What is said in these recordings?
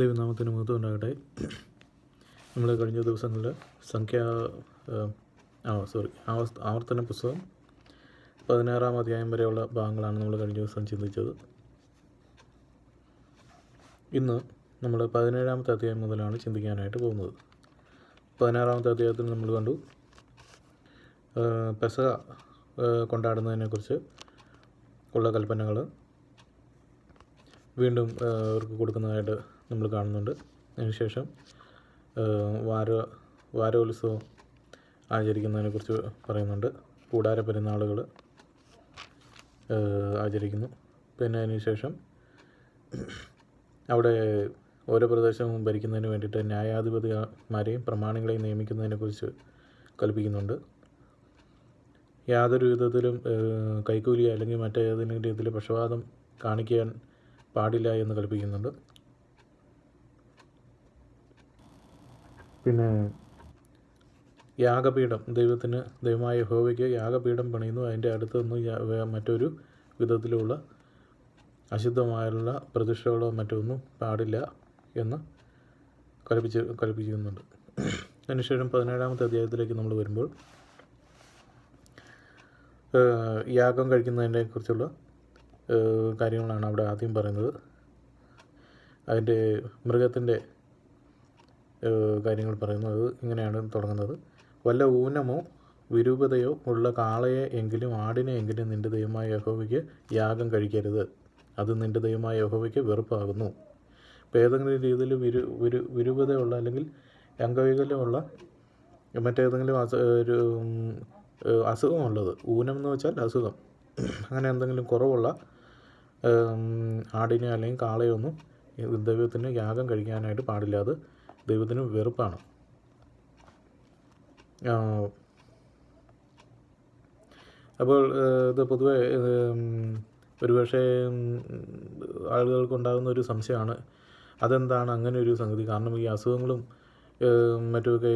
ദൈവനാമത്തിന് മഹത്വം ഉണ്ടാകട്ടെ. നമ്മൾ കഴിഞ്ഞ ദിവസങ്ങളിൽ ആവർത്തന പുസ്തകം 16-ാം അധ്യായം വരെയുള്ള ഭാഗങ്ങളാണ് നമ്മൾ കഴിഞ്ഞ ദിവസം ചിന്തിച്ചത്. ഇന്ന് നമ്മൾ 17-ാമത്തെ അധ്യായം മുതലാണ് ചിന്തിക്കാനായിട്ട് പോകുന്നത്. 16-ാമത്തെ അധ്യായത്തിൽ നമ്മൾ കണ്ടു പെസഹ കൊണ്ടാടുന്നതിനെക്കുറിച്ച് ഉള്ള കൽപ്പനകൾ വീണ്ടും അവർക്ക് കൊടുക്കുന്നതായിട്ട് നമ്മൾ കാണുന്നുണ്ട്. അതിനുശേഷം വാരോത്സവം ആചരിക്കുന്നതിനെക്കുറിച്ച് പറയുന്നുണ്ട്. കൂടാര പെരുന്നാളുകൾ ആചരിക്കുന്നു. പിന്നെ അതിനുശേഷം അവിടെ ഓരോ പ്രദേശവും ഭരിക്കുന്നതിന് വേണ്ടിയിട്ട് ന്യായാധിപതിമാരെയും പ്രമാണികളെയും നിയമിക്കുന്നതിനെക്കുറിച്ച് കൽപ്പിക്കുന്നുണ്ട്. യാതൊരു വിധത്തിലും കൈക്കൂലി അല്ലെങ്കിൽ മറ്റേതെങ്കിലും രീതിയിൽ പക്ഷപാതം കാണിക്കാൻ പാടില്ല എന്ന് കൽപ്പിക്കുന്നുണ്ട്. പിന്നെ യാഗപീഠം ദൈവമായ യഹോവയ്ക്ക് യാഗപീഠം പണിയുന്നു. അതിൻ്റെ അടുത്തൊന്നും മറ്റൊരു വിധത്തിലുള്ള അശുദ്ധമായുള്ള പ്രതിഷ്ഠകളോ മറ്റൊന്നും പാടില്ല എന്ന് കൽപ്പിക്കുന്നുണ്ട്. അതിനുശേഷം 17-ാമത്തെ അധ്യായത്തിലേക്ക് നമ്മൾ വരുമ്പോൾ യാഗം കഴിക്കുന്നതിനെ കുറിച്ചുള്ള കാര്യങ്ങളാണ് അവിടെ ആദ്യം പറയുന്നത്. അതിൻ്റെ മൃഗത്തിൻ്റെ കാര്യങ്ങൾ പറയുന്നത് ഇങ്ങനെയാണ് തുടങ്ങുന്നത്. വല്ല ഊനമോ വിരൂപതയോ ഉള്ള കാളയെ എങ്കിലും ആടിനെ എങ്കിലും നിൻ്റെ ദൈവമായ യഹോവയ്ക്ക് യാഗം കഴിക്കരുത്. അത് നിൻ്റെ ദൈവമായ യഹോവയ്ക്ക് വെറുപ്പാകുന്നു. ഇപ്പോൾ ഏതെങ്കിലും രീതിയിൽ വിരൂപതയുള്ള അല്ലെങ്കിൽ അംഗവൈകല്യമുള്ള മറ്റേതെങ്കിലും അസുഖമുള്ളത്, ഊനം എന്ന് വെച്ചാൽ അസുഖം, അങ്ങനെ എന്തെങ്കിലും കുറവുള്ള ആടിനെ അല്ലെങ്കിൽ കാളയൊന്നും ദൈവത്തിന് യാഗം കഴിക്കാനായിട്ട് പാടില്ല. അത് ദൈവത്തിന് വെറുപ്പാണ്. അപ്പോൾ ഇത് പൊതുവെ ഒരുപക്ഷെ ആളുകൾക്കുണ്ടാകുന്ന ഒരു സംശയമാണ്, അതെന്താണ് അങ്ങനെ ഒരു സംഗതി. കാരണം ഈ അസുഖങ്ങളും മറ്റുമൊക്കെ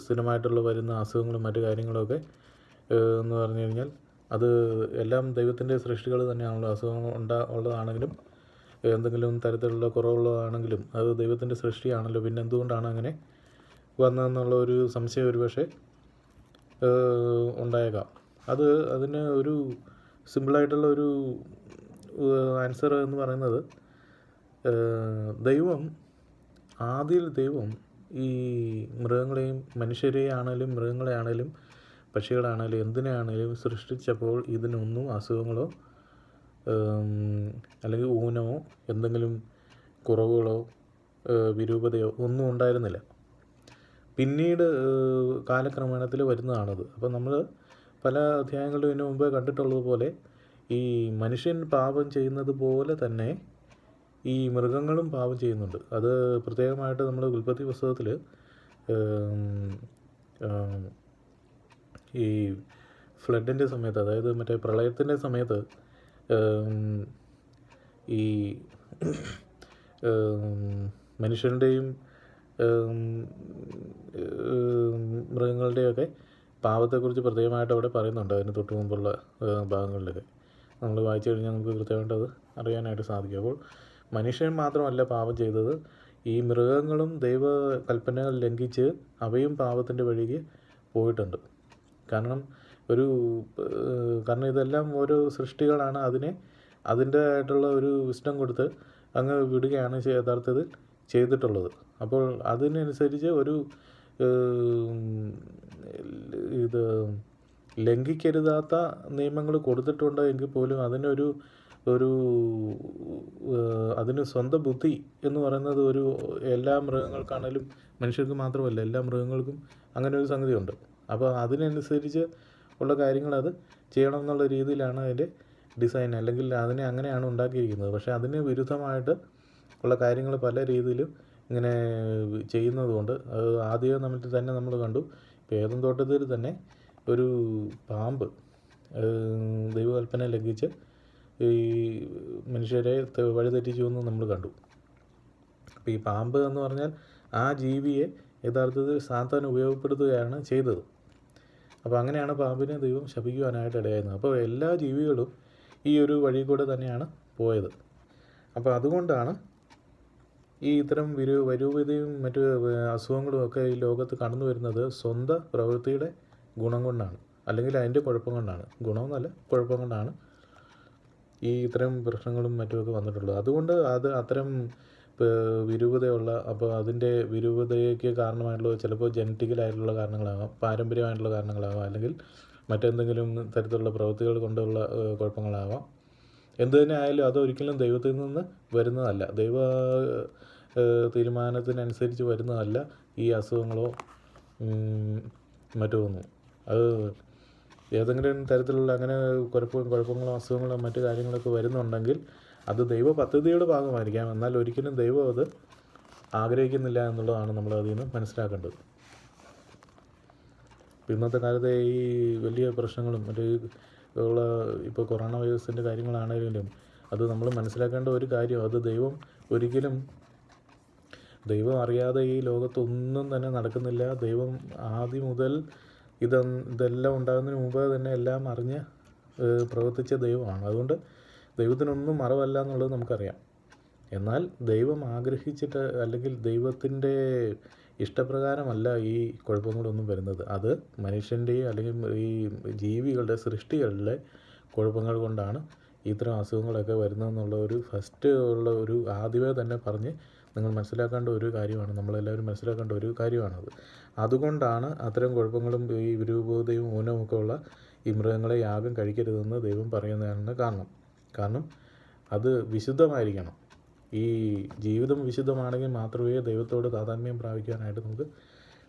സ്ഥിരമായിട്ടുള്ള വരുന്ന അസുഖങ്ങളും മറ്റു കാര്യങ്ങളൊക്കെ എന്ന് പറഞ്ഞു കഴിഞ്ഞാൽ അത് എല്ലാം ദൈവത്തിൻ്റെ സൃഷ്ടികൾ തന്നെയാണല്ലോ. അസുഖങ്ങൾ ഉള്ളതാണെങ്കിലും എന്തെങ്കിലും തരത്തിലുള്ള കുറവുള്ളതാണെങ്കിലും അത് ദൈവത്തിൻ്റെ സൃഷ്ടിയാണല്ലോ. പിന്നെ എന്തുകൊണ്ടാണ് അങ്ങനെ വന്നതെന്നുള്ള ഒരു സംശയം ഒരുപക്ഷെ ഉണ്ടായേക്കാം. അതിന് ഒരു സിമ്പിളായിട്ടുള്ള ഒരു ആൻസർ എന്ന് പറയുന്നത്, ദൈവം ഈ മൃഗങ്ങളെയും മനുഷ്യരെയാണേലും മൃഗങ്ങളെയാണേലും പക്ഷികളാണേലും എന്തിനാണേലും സൃഷ്ടിച്ചപ്പോൾ ഇതിനൊന്നും അസുഖങ്ങളോ അല്ലെങ്കിൽ ഊനമോ എന്തെങ്കിലും കുറവുകളോ വിരൂപതയോ ഒന്നും ഉണ്ടായിരുന്നില്ല. പിന്നീട് കാലക്രമേണത്തിൽ വരുന്നതാണത്. അപ്പോൾ നമ്മൾ പല അധ്യായങ്ങളിലും ഇതിനു മുമ്പേ കണ്ടിട്ടുള്ളതുപോലെ ഈ മനുഷ്യൻ പാപം ചെയ്യുന്നത് പോലെ തന്നെ ഈ മൃഗങ്ങളും പാപം ചെയ്യുന്നുണ്ട്. അത് പ്രത്യേകമായിട്ട് നമ്മൾ ഉൽപ്പത്തി പുസ്തകത്തിൽ ഈ ഫ്ലഡിൻ്റെ സമയത്ത്, അതായത് മറ്റേ പ്രളയത്തിൻ്റെ സമയത്ത് ഈ മനുഷ്യരുടെയും മൃഗങ്ങളുടെയൊക്കെ പാപത്തെക്കുറിച്ച് പ്രത്യേകമായിട്ട് അവിടെ പറയുന്നുണ്ട്. അതിന് തൊട്ട് മുമ്പുള്ള ഭാഗങ്ങളിലൊക്കെ നമ്മൾ വായിച്ചു കഴിഞ്ഞാൽ നമുക്ക് കൃത്യമായിട്ട് അത് അറിയാനായിട്ട് സാധിക്കും. അപ്പോൾ മനുഷ്യൻ മാത്രമല്ല പാപം ചെയ്തത്, ഈ മൃഗങ്ങളും ദൈവ കൽപ്പനകൾ ലംഘിച്ച് അവയും പാപത്തിൻ്റെ വഴിക്ക് പോയിട്ടുണ്ട്. കാരണം ഇതെല്ലാം ഓരോ സൃഷ്ടികളാണ്. അതിൻ്റേതായിട്ടുള്ള ഒരു വിസ്ഡം കൊടുത്ത് അങ്ങ് വിടുകയാണ് യഥാർത്ഥത്തിൽ ചെയ്തിട്ടുള്ളത്. അപ്പോൾ അതിനനുസരിച്ച് ഒരു ലംഘിക്കരുതാത്ത നിയമങ്ങൾ കൊടുത്തിട്ടുണ്ട് എങ്കിൽ പോലും അതിന് സ്വന്തം ബുദ്ധി എന്ന് പറയുന്നത് എല്ലാ മൃഗങ്ങൾക്കാണേലും മനുഷ്യർക്ക് മാത്രമല്ല എല്ലാ മൃഗങ്ങൾക്കും അങ്ങനെ ഒരു സംഗതിയുണ്ട്. അപ്പോൾ അതിനനുസരിച്ച് ഉള്ള കാര്യങ്ങൾ അത് ചെയ്യണം എന്നുള്ള രീതിയിലാണ് അതിൻ്റെ ഡിസൈൻ, അല്ലെങ്കിൽ അതിനെ അങ്ങനെയാണ് ഉണ്ടാക്കിയിരിക്കുന്നത്. പക്ഷേ അതിന് വിരുദ്ധമായിട്ട് ഉള്ള കാര്യങ്ങൾ പല രീതിയിലും ഇങ്ങനെ ചെയ്യുന്നതുകൊണ്ട് അത് ആദ്യം നമ്മൾ കണ്ടു. ഇപ്പോൾ ഏദൻ തോട്ടത്തിൽ തന്നെ ഒരു പാമ്പ് ദൈവകൽപ്പന ലംഘിച്ച് ഈ മനുഷ്യരെ വഴിതെറ്റിച്ചു എന്ന് നമ്മൾ കണ്ടു. അപ്പോൾ ഈ പാമ്പ് എന്ന് പറഞ്ഞാൽ ആ ജീവിയെ യഥാർത്ഥത്തിൽ സാത്താൻ ഉപയോഗപ്പെടുത്തുകയാണ് ചെയ്തത്. അപ്പോൾ അങ്ങനെയാണ് പാമ്പിനെ ദൈവം ശപിക്കുവാനായിട്ട് ഇടയായിരുന്നത്. അപ്പോൾ എല്ലാ ജീവികളും ഈ ഒരു വഴി കൂടെ തന്നെയാണ് പോയത്. അപ്പോൾ അതുകൊണ്ടാണ് ഈ ഇത്തരം വരൂപതയും മറ്റ് അസുഖങ്ങളും ഒക്കെ ഈ ലോകത്ത് കടന്നു വരുന്നത് സ്വന്തം പ്രവൃത്തിയുടെ ഗുണം കൊണ്ടാണ്, അല്ലെങ്കിൽ അതിൻ്റെ കുഴപ്പം കൊണ്ടാണ്. ഗുണമെന്നല്ല, കുഴപ്പം കൊണ്ടാണ് ഈ ഇത്തരം പ്രശ്നങ്ങളും മറ്റുമൊക്കെ വന്നിട്ടുള്ളത്. അതുകൊണ്ട് അത്തരം വിരൂപതയുള്ള, അപ്പോൾ അതിൻ്റെ വിരൂപതയ്ക്ക് കാരണമായിട്ടുള്ള ചിലപ്പോൾ ജനറ്റിക്കലായിട്ടുള്ള കാരണങ്ങളാകാം, പാരമ്പര്യമായിട്ടുള്ള കാരണങ്ങളാകാം, അല്ലെങ്കിൽ മറ്റെന്തെങ്കിലും തരത്തിലുള്ള പ്രവൃത്തികൾ കൊണ്ടുള്ള കുഴപ്പങ്ങളാകാം. എന്തു തന്നെ ആയാലും അതൊരിക്കലും ദൈവത്തിൽ നിന്ന് വരുന്നതല്ല, ദൈവ തീരുമാനത്തിനനുസരിച്ച് വരുന്നതല്ല ഈ അസുഖങ്ങളോ മറ്റൊന്നും. അത് ഏതെങ്കിലും തരത്തിലുള്ള അങ്ങനെ കുഴപ്പങ്ങളോ അസുഖങ്ങളോ മറ്റു കാര്യങ്ങളൊക്കെ വരുന്നുണ്ടെങ്കിൽ അത് ദൈവ പദ്ധതിയുടെ ഭാഗമായിരിക്കാം, എന്നാൽ ഒരിക്കലും ദൈവം അത് ആഗ്രഹിക്കുന്നില്ല എന്നുള്ളതാണ് നമ്മൾ അതിൽ നിന്ന് മനസ്സിലാക്കേണ്ടത്. ഇന്നത്തെ കാലത്തെ ഈ വലിയ പ്രശ്നങ്ങളും മറ്റു ഉള്ള ഇപ്പോൾ കൊറോണ വൈറസിൻ്റെ കാര്യങ്ങളാണെങ്കിലും അത് നമ്മൾ മനസ്സിലാക്കേണ്ട ഒരു കാര്യം, അത് ദൈവം അറിയാതെ ഈ ലോകത്തൊന്നും തന്നെ നടക്കുന്നില്ല. ദൈവം ആദ്യം മുതൽ ഇതെല്ലാം ഉണ്ടാകുന്നതിന് മുമ്പ് തന്നെ എല്ലാം അറിഞ്ഞ് പ്രവർത്തിച്ച ദൈവമാണ്. അതുകൊണ്ട് ദൈവത്തിനൊന്നും മറവല്ല എന്നുള്ളത് നമുക്കറിയാം. എന്നാൽ ദൈവം ആഗ്രഹിച്ചിട്ട് അല്ലെങ്കിൽ ദൈവത്തിൻ്റെ ഇഷ്ടപ്രകാരമല്ല ഈ കുഴപ്പങ്ങളൊന്നും വരുന്നത്. അത് മനുഷ്യൻ്റെയും അല്ലെങ്കിൽ ഈ ജീവികളുടെ സൃഷ്ടികളുടെ കുഴപ്പങ്ങൾ കൊണ്ടാണ് ഇത്തരം അസുഖങ്ങളൊക്കെ വരുന്നതെന്നുള്ള ഒരു ഫസ്റ്റ് ഉള്ള ഒരു ആദ്യമേ തന്നെ പറഞ്ഞ് നിങ്ങൾ മനസ്സിലാക്കേണ്ട ഒരു കാര്യമാണ്, നമ്മളെല്ലാവരും മനസ്സിലാക്കേണ്ട ഒരു കാര്യമാണത്. അതുകൊണ്ടാണ് അത്തരം കുഴപ്പങ്ങളും ഈ വിരൂപതയും ഊനമൊക്കെ ഉള്ള ഈ മൃഗങ്ങളെ യാഗം കഴിക്കരുതെന്ന് ദൈവം പറയുന്നതാണ് കാരണം അത് വിശുദ്ധമായിരിക്കണം. ഈ ജീവിതം വിശുദ്ധമാണെങ്കിൽ മാത്രമേ ദൈവത്തോട് താതാത്മ്യം പ്രാപിക്കാനായിട്ട് നമുക്ക്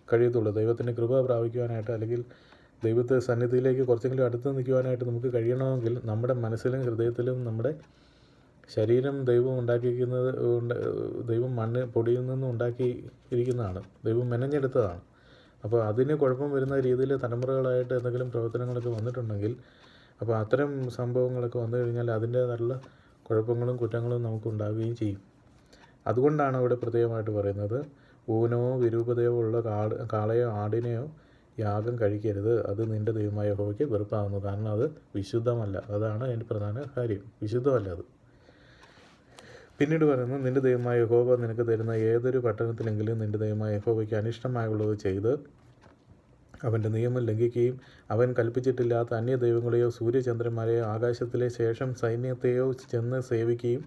കഴിയത്തുള്ളൂ. ദൈവത്തിൻ്റെ കൃപ പ്രാപിക്കുവാനായിട്ട്, അല്ലെങ്കിൽ ദൈവത്തെ സന്നിധിയിലേക്ക് കുറച്ചെങ്കിലും അടുത്ത് നിൽക്കുവാനായിട്ട് നമുക്ക് കഴിയണമെങ്കിൽ നമ്മുടെ മനസ്സിലും ഹൃദയത്തിലും നമ്മുടെ ശരീരം ദൈവം ഉണ്ടാക്കിയിരിക്കുന്നത്, ദൈവം പൊടിയിൽ നിന്നും ഉണ്ടാക്കിയിരിക്കുന്നതാണ്, ദൈവം മെനഞ്ഞെടുത്തതാണ്. അപ്പോൾ അതിന് കുഴപ്പം വരുന്ന രീതിയിൽ തലമുറകളായിട്ട് എന്തെങ്കിലും പ്രവർത്തനങ്ങളൊക്കെ വന്നിട്ടുണ്ടെങ്കിൽ, അപ്പോൾ അത്തരം സംഭവങ്ങളൊക്കെ വന്നു കഴിഞ്ഞാൽ അതിൻ്റേതായിട്ടുള്ള കുഴപ്പങ്ങളും കുറ്റങ്ങളും നമുക്ക് ഉണ്ടാവുകയും ചെയ്യും. അതുകൊണ്ടാണ് അവിടെ പ്രത്യേകമായിട്ട് പറയുന്നത്, ഊനമോ വിരൂപതയോ ഉള്ള കാളയോ ആടിനെയോ യാഗം കഴിക്കരുത്, അത് നിൻ്റെ ദൈവമായ യഹോവയ്ക്ക് വെറുപ്പാകുന്നു. കാരണം അത് വിശുദ്ധമല്ല. അതാണ് അതിൻ്റെ പ്രധാന കാര്യം, വിശുദ്ധമല്ല അത്. പിന്നീട് പറയുന്നു, നിൻ്റെ ദൈവമായ യഹോവ നിനക്ക് തരുന്ന ഏതൊരു പട്ടണത്തിലെങ്കിലും നിൻ്റെ ദൈവമായ യഹോവയ്ക്ക് അനിഷ്ടമായുള്ളത് ചെയ്ത് അവൻ്റെ നിയമം ലംഘിക്കുകയും അവൻ കൽപ്പിച്ചിട്ടില്ലാത്ത അന്യദൈവങ്ങളെയോ സൂര്യചന്ദ്രന്മാരെയോ ആകാശത്തിലെ ശേഷം സൈന്യത്തെയോ ചെന്ന് സേവിക്കുകയും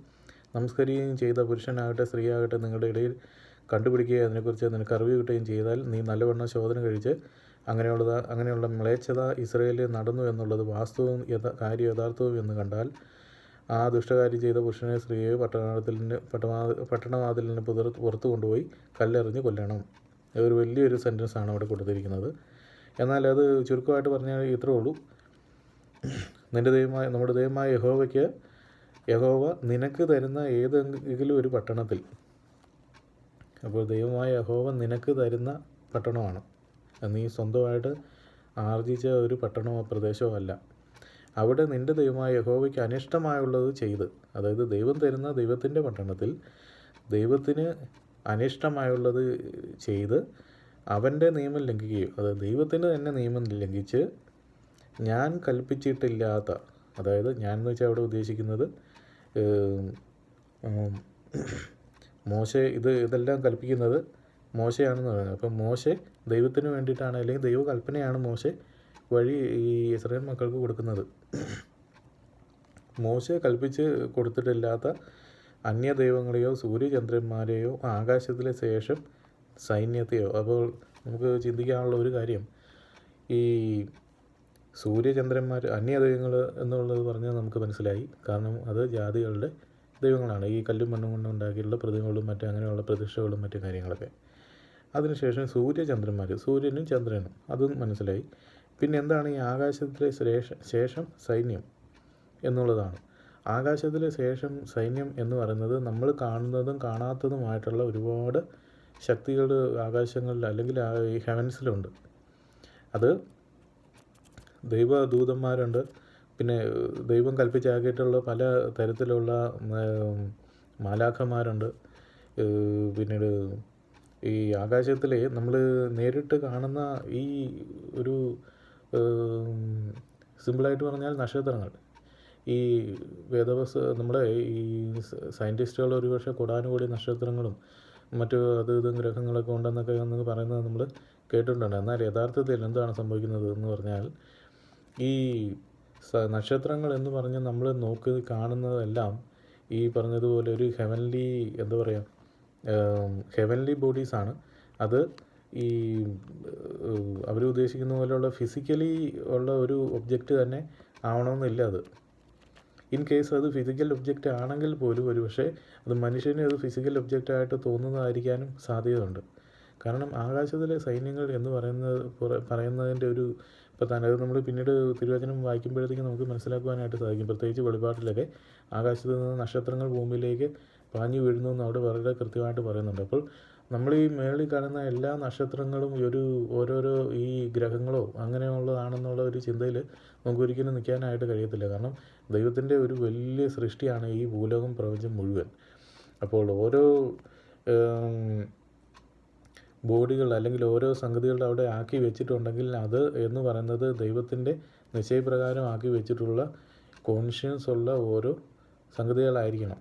നമസ്കരിക്കുകയും ചെയ്ത പുരുഷനാകട്ടെ സ്ത്രീയാകട്ടെ നിങ്ങളുടെ ഇടയിൽ കണ്ടുപിടിക്കുകയും അതിനെക്കുറിച്ച് നിനക്ക് അറിവ് കിട്ടുകയും ചെയ്താൽ നീ നല്ലവണ്ണം ശോധന കഴിച്ച് അങ്ങനെയുള്ള മ്ലേച്ഛത ഇസ്രായേലിൽ നടന്നു എന്നുള്ളത് വാസ്തവവും യഥാർത്ഥവും എന്ന് കണ്ടാൽ ആ ദുഷ്ടകാര്യം ചെയ്ത പുരുഷനെ സ്ത്രീയെ പട്ടണവാതിലിന് പുറത്തു കൊണ്ടുപോയി കല്ലെറിഞ്ഞ് കൊല്ലണം. ഒരു വലിയൊരു സെൻറ്റൻസാണ് അവിടെ കൊടുത്തിരിക്കുന്നത്. എന്നാൽ അത് ചുരുക്കമായിട്ട് പറഞ്ഞാൽ ഇത്രേ ഉള്ളൂ. നമ്മുടെ ദൈവമായ യഹോവ നിനക്ക് തരുന്ന ഏതെങ്കിലും ഒരു പട്ടണത്തിൽ, അപ്പോൾ ദൈവമായ യഹോവ നിനക്ക് തരുന്ന പട്ടണമാണ്, നീ സ്വന്തമായിട്ട് ആർജിച്ച ഒരു പട്ടണമോ പ്രദേശമോ അല്ല. അവിടെ നിൻ്റെ ദൈവമായ യഹോവയ്ക്ക് അനിഷ്ടമായുള്ളത് ചെയ്ത്, അതായത് ദൈവം തരുന്ന ദൈവത്തിൻ്റെ പട്ടണത്തിൽ ദൈവത്തിന് അനിഷ്ടമായുള്ളത് ചെയ്ത് അവൻ്റെ നിയമം ലംഘിക്കുകയും, അതായത് ദൈവത്തിന് തന്നെ നിയമം ലംഘിച്ച് ഞാൻ കൽപ്പിച്ചിട്ടില്ലാത്ത, അതായത് ഞാൻ എന്ന് വെച്ചാൽ അവിടെ ഉദ്ദേശിക്കുന്നത് മോശെ ഇതെല്ലാം കൽപ്പിക്കുന്നത് മോശയാണെന്ന് പറയുന്നത്. അപ്പം മോശെ ദൈവത്തിന് വേണ്ടിയിട്ടാണ്, അല്ലെങ്കിൽ ദൈവകൽപ്പനയാണ് മോശെ വഴി ഈ ഇസ്രായേൽ മക്കൾക്ക് കൊടുക്കുന്നത്. മോശെ കൽപ്പിച്ച് കൊടുത്തിട്ടില്ലാത്ത അന്യദൈവങ്ങളെയോ സൂര്യചന്ദ്രന്മാരെയോ ആകാശത്തിലെ ശേഷം സൈന്യത്തെയോ. അപ്പോൾ നമുക്ക് ചിന്തിക്കാനുള്ള ഒരു കാര്യം, ഈ സൂര്യചന്ദ്രന്മാർ അന്യദൈവങ്ങൾ എന്നുള്ളത് പറഞ്ഞാൽ നമുക്ക് മനസ്സിലായി. കാരണം അത് ജാതികളുടെ ദൈവങ്ങളാണ്, ഈ കല്ലും മണ്ണും കൊണ്ട് ഉണ്ടാക്കിയിട്ടുള്ള പ്രതിമകളും അങ്ങനെയുള്ള പ്രതിഷ്ഠകളും മറ്റു കാര്യങ്ങളൊക്കെ. അതിനുശേഷം സൂര്യചന്ദ്രന്മാർ, സൂര്യനും ചന്ദ്രനും, അതും മനസ്സിലായി. പിന്നെ എന്താണ് ഈ ആകാശത്തിലെ ശേഷം സൈന്യം എന്നുള്ളതാണ്. ആകാശത്തിലെ ശേഷം സൈന്യം എന്ന് പറയുന്നത് നമ്മൾ കാണുന്നതും കാണാത്തതുമായിട്ടുള്ള ഒരുപാട് ശക്തികൾ ആകാശങ്ങളിൽ അല്ലെങ്കിൽ ഈ ഹെവൻസിലുണ്ട്. അത് ദൈവദൂതന്മാരുണ്ട്, പിന്നെ ദൈവം കൽപ്പിച്ചാക്കിയിട്ടുള്ള പല തരത്തിലുള്ള മാലാഖമാരുണ്ട്. പിന്നീട് ഈ ആകാശത്തിൽ നമ്മൾ നേരിട്ട് കാണുന്ന ഈ ഒരു സിമ്പിളായിട്ട് പറഞ്ഞാൽ നക്ഷത്രങ്ങൾ, ഈ നമ്മുടെ ഈ സയൻറ്റിസ്റ്റുകൾ ഒരുപക്ഷെ കോടാനുകോടി നക്ഷത്രങ്ങളും മറ്റു അത് ഇതും ഗ്രഹങ്ങളൊക്കെ ഉണ്ടെന്നൊക്കെ ഒന്ന് പറയുന്നത് നമ്മൾ കേട്ടിട്ടുണ്ട്. എന്നാൽ യഥാർത്ഥത്തിൽ എന്താണ് സംഭവിക്കുന്നത് എന്ന് പറഞ്ഞാൽ ഈ നക്ഷത്രങ്ങൾ എന്ന് പറഞ്ഞ് നമ്മൾ നോക്കി കാണുന്നതെല്ലാം ഈ പറഞ്ഞതുപോലെ ഒരു ഹെവൻലി ബോഡീസാണ്. അത് ഈ അവർ ഉദ്ദേശിക്കുന്ന പോലെയുള്ള ഫിസിക്കലി ഉള്ള ഒരു ഒബ്ജക്റ്റ് തന്നെ ആവണമെന്നില്ല. അത് ഇൻ കേസ് അത് ഫിസിക്കൽ ഒബ്ജക്റ്റ് ആണെങ്കിൽ പോലും ഒരുപക്ഷെ അത് മനുഷ്യന് അത് ഫിസിക്കൽ ഒബ്ജക്റ്റായിട്ട് തോന്നുന്നതായിരിക്കാനും സാധ്യതയുണ്ട്. കാരണം ആകാശത്തിലെ സൈന്യങ്ങൾ എന്ന് പറയുന്നതിൻ്റെ ഒരു പ്രധാന അത് നമ്മൾ പിന്നീട് തിരുവചനം വായിക്കുമ്പോഴത്തേക്കും നമുക്ക് മനസ്സിലാക്കുവാനായിട്ട് സാധിക്കും. പ്രത്യേകിച്ച് വെളിപാട്ടിലൊക്കെ ആകാശത്ത് നിന്ന് നക്ഷത്രങ്ങൾ ഭൂമിയിലേക്ക് പാഞ്ഞു വീഴുന്നു എന്ന് അവിടെ വളരെ കൃത്യമായിട്ട് പറയുന്നുണ്ട്. അപ്പോൾ നമ്മൾ ഈ മേളിൽ കാണുന്ന എല്ലാ നക്ഷത്രങ്ങളും ഓരോരോ ഈ ഗ്രഹങ്ങളോ അങ്ങനെയുള്ളതാണെന്നുള്ള ഒരു ചിന്തയിൽ നമുക്കൊരിക്കലും നിൽക്കാനായിട്ട് കഴിയത്തില്ല. കാരണം ദൈവത്തിൻ്റെ ഒരു വലിയ സൃഷ്ടിയാണ് ഈ ഭൂലോകം പ്രപഞ്ചം മുഴുവൻ. അപ്പോൾ ഓരോ ബോഡികൾ അല്ലെങ്കിൽ ഓരോ സംഗതികളുടെ അവിടെ ആക്കി വെച്ചിട്ടുണ്ടെങ്കിൽ അത് എന്ന് പറയുന്നത് ദൈവത്തിൻ്റെ നിശ്ചയപ്രകാരം ആക്കി വെച്ചിട്ടുള്ള കോൺഷ്യൻസ് ഉള്ള ഓരോ സംഗതികളായിരിക്കണം.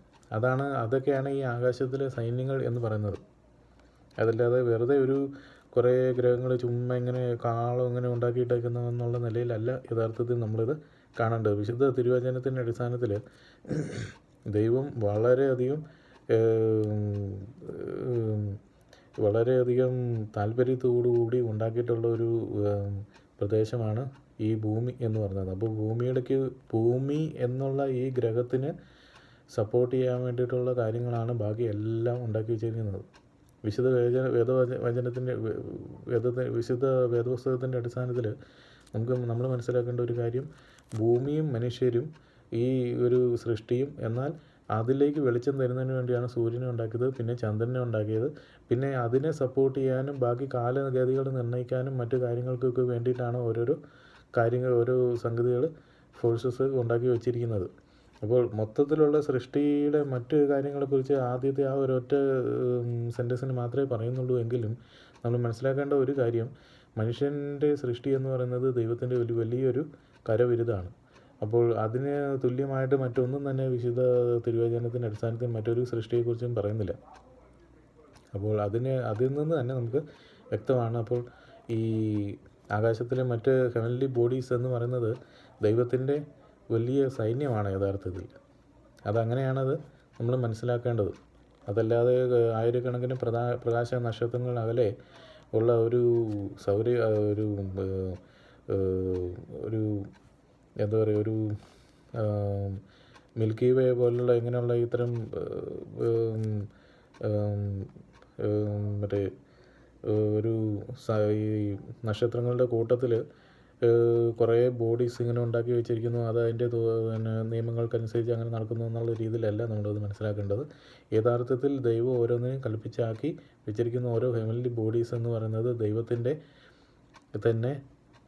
അതൊക്കെയാണ് ഈ ആകാശത്തിലെ സൈന്യങ്ങൾ എന്ന് പറയുന്നത്. അതല്ലാതെ വെറുതെ കുറേ ഗ്രഹങ്ങൾ ചുമ്മാ ഇങ്ങനെ ഇങ്ങനെ ഉണ്ടാക്കിയിട്ടേക്കുന്നതെന്നുള്ള നിലയിലല്ല യഥാർത്ഥത്തിൽ നമ്മളിത് കാണേണ്ടത്. വിശുദ്ധ തിരുവചനത്തിൻ്റെ അടിസ്ഥാനത്തിൽ ദൈവം വളരെയധികം താല്പര്യത്തോടുകൂടി ഉണ്ടാക്കിയിട്ടുള്ള ഒരു പ്രദേശമാണ് ഈ ഭൂമി എന്ന് പറയുന്നത്. അപ്പോൾ ഭൂമി എന്നുള്ള ഈ ഗ്രഹത്തിന് സപ്പോർട്ട് ചെയ്യാൻ വേണ്ടിയിട്ടുള്ള കാര്യങ്ങളാണ് ബാക്കി എല്ലാം ഉണ്ടാക്കി വെച്ചിരിക്കുന്നത്. വിശുദ്ധ വേദപുസ്തകത്തിൻ്റെ അടിസ്ഥാനത്തിൽ നമ്മൾ മനസ്സിലാക്കേണ്ട ഒരു കാര്യം, ഭൂമിയും മനുഷ്യരും ഈ ഒരു സൃഷ്ടിയും, എന്നാൽ അതിലേക്ക് വെളിച്ചം തരുന്നതിന് വേണ്ടിയാണ് സൂര്യനെ ഉണ്ടാക്കിയത്, പിന്നെ ചന്ദ്രനെ ഉണ്ടാക്കിയത്, പിന്നെ അതിനെ സപ്പോർട്ട് ചെയ്യാനും ബാക്കി കാലഗതികൾ നിർണ്ണയിക്കാനും മറ്റു കാര്യങ്ങൾക്കൊക്കെ വേണ്ടിയിട്ടാണ് ഓരോ സംഗതികൾ ഫോഴ്സസ് ഉണ്ടാക്കി വെച്ചിരിക്കുന്നത്. അപ്പോൾ മൊത്തത്തിലുള്ള സൃഷ്ടിയുടെ മറ്റ് കാര്യങ്ങളെക്കുറിച്ച് ആദ്യത്തെ ആ ഒരൊറ്റ സെൻറ്റൻസിന് മാത്രമേ പറയുന്നുള്ളൂ എങ്കിലും നമ്മൾ മനസ്സിലാക്കേണ്ട ഒരു കാര്യം, മനുഷ്യൻ്റെ സൃഷ്ടി എന്ന് പറയുന്നത് ദൈവത്തിൻ്റെ വലിയൊരു കരവിരുതാണ്. അപ്പോൾ അതിന് തുല്യമായിട്ട് മറ്റൊന്നും തന്നെ വിശുദ്ധ തിരുവചനത്തിൻ്റെ അടിസ്ഥാനത്തിൽ മറ്റൊരു സൃഷ്ടിയെക്കുറിച്ചും പറയുന്നില്ല. അപ്പോൾ അതിൽ നിന്ന് തന്നെ നമുക്ക് വ്യക്തമാണ്. അപ്പോൾ ഈ ആകാശത്തിലെ മറ്റ് ഹെവൻലി ബോഡീസ് എന്ന് പറയുന്നത് ദൈവത്തിൻ്റെ വലിയ സൈന്യമാണ് യഥാർത്ഥത്തിൽ. അതങ്ങനെയാണത് നമ്മൾ മനസ്സിലാക്കേണ്ടത്. അതല്ലാതെ ആയിരക്കണക്കിന് പ്രകാശ നക്ഷത്രങ്ങൾ അകലെ ഉള്ള ഒരു മിൽക്കി വേ പോലുള്ള ഇങ്ങനെയുള്ള ഇത്തരം ഈ നക്ഷത്രങ്ങളുടെ കൂട്ടത്തിൽ കുറേ ബോഡീസ് ഇങ്ങനെ ഉണ്ടാക്കി വെച്ചിരിക്കുന്നു, അത് അതിൻ്റെ നിയമങ്ങൾക്കനുസരിച്ച് അങ്ങനെ നടക്കുന്നു എന്നുള്ള രീതിയിലല്ല നമ്മളത് മനസ്സിലാക്കേണ്ടത്. യഥാർത്ഥത്തിൽ ദൈവം ഓരോന്നിനെയും കൽപ്പിച്ചാക്കി വെച്ചിരിക്കുന്ന ഓരോ ഹെവൻലി ബോഡീസ് എന്ന് പറയുന്നത് ദൈവത്തിൻ്റെ തന്നെ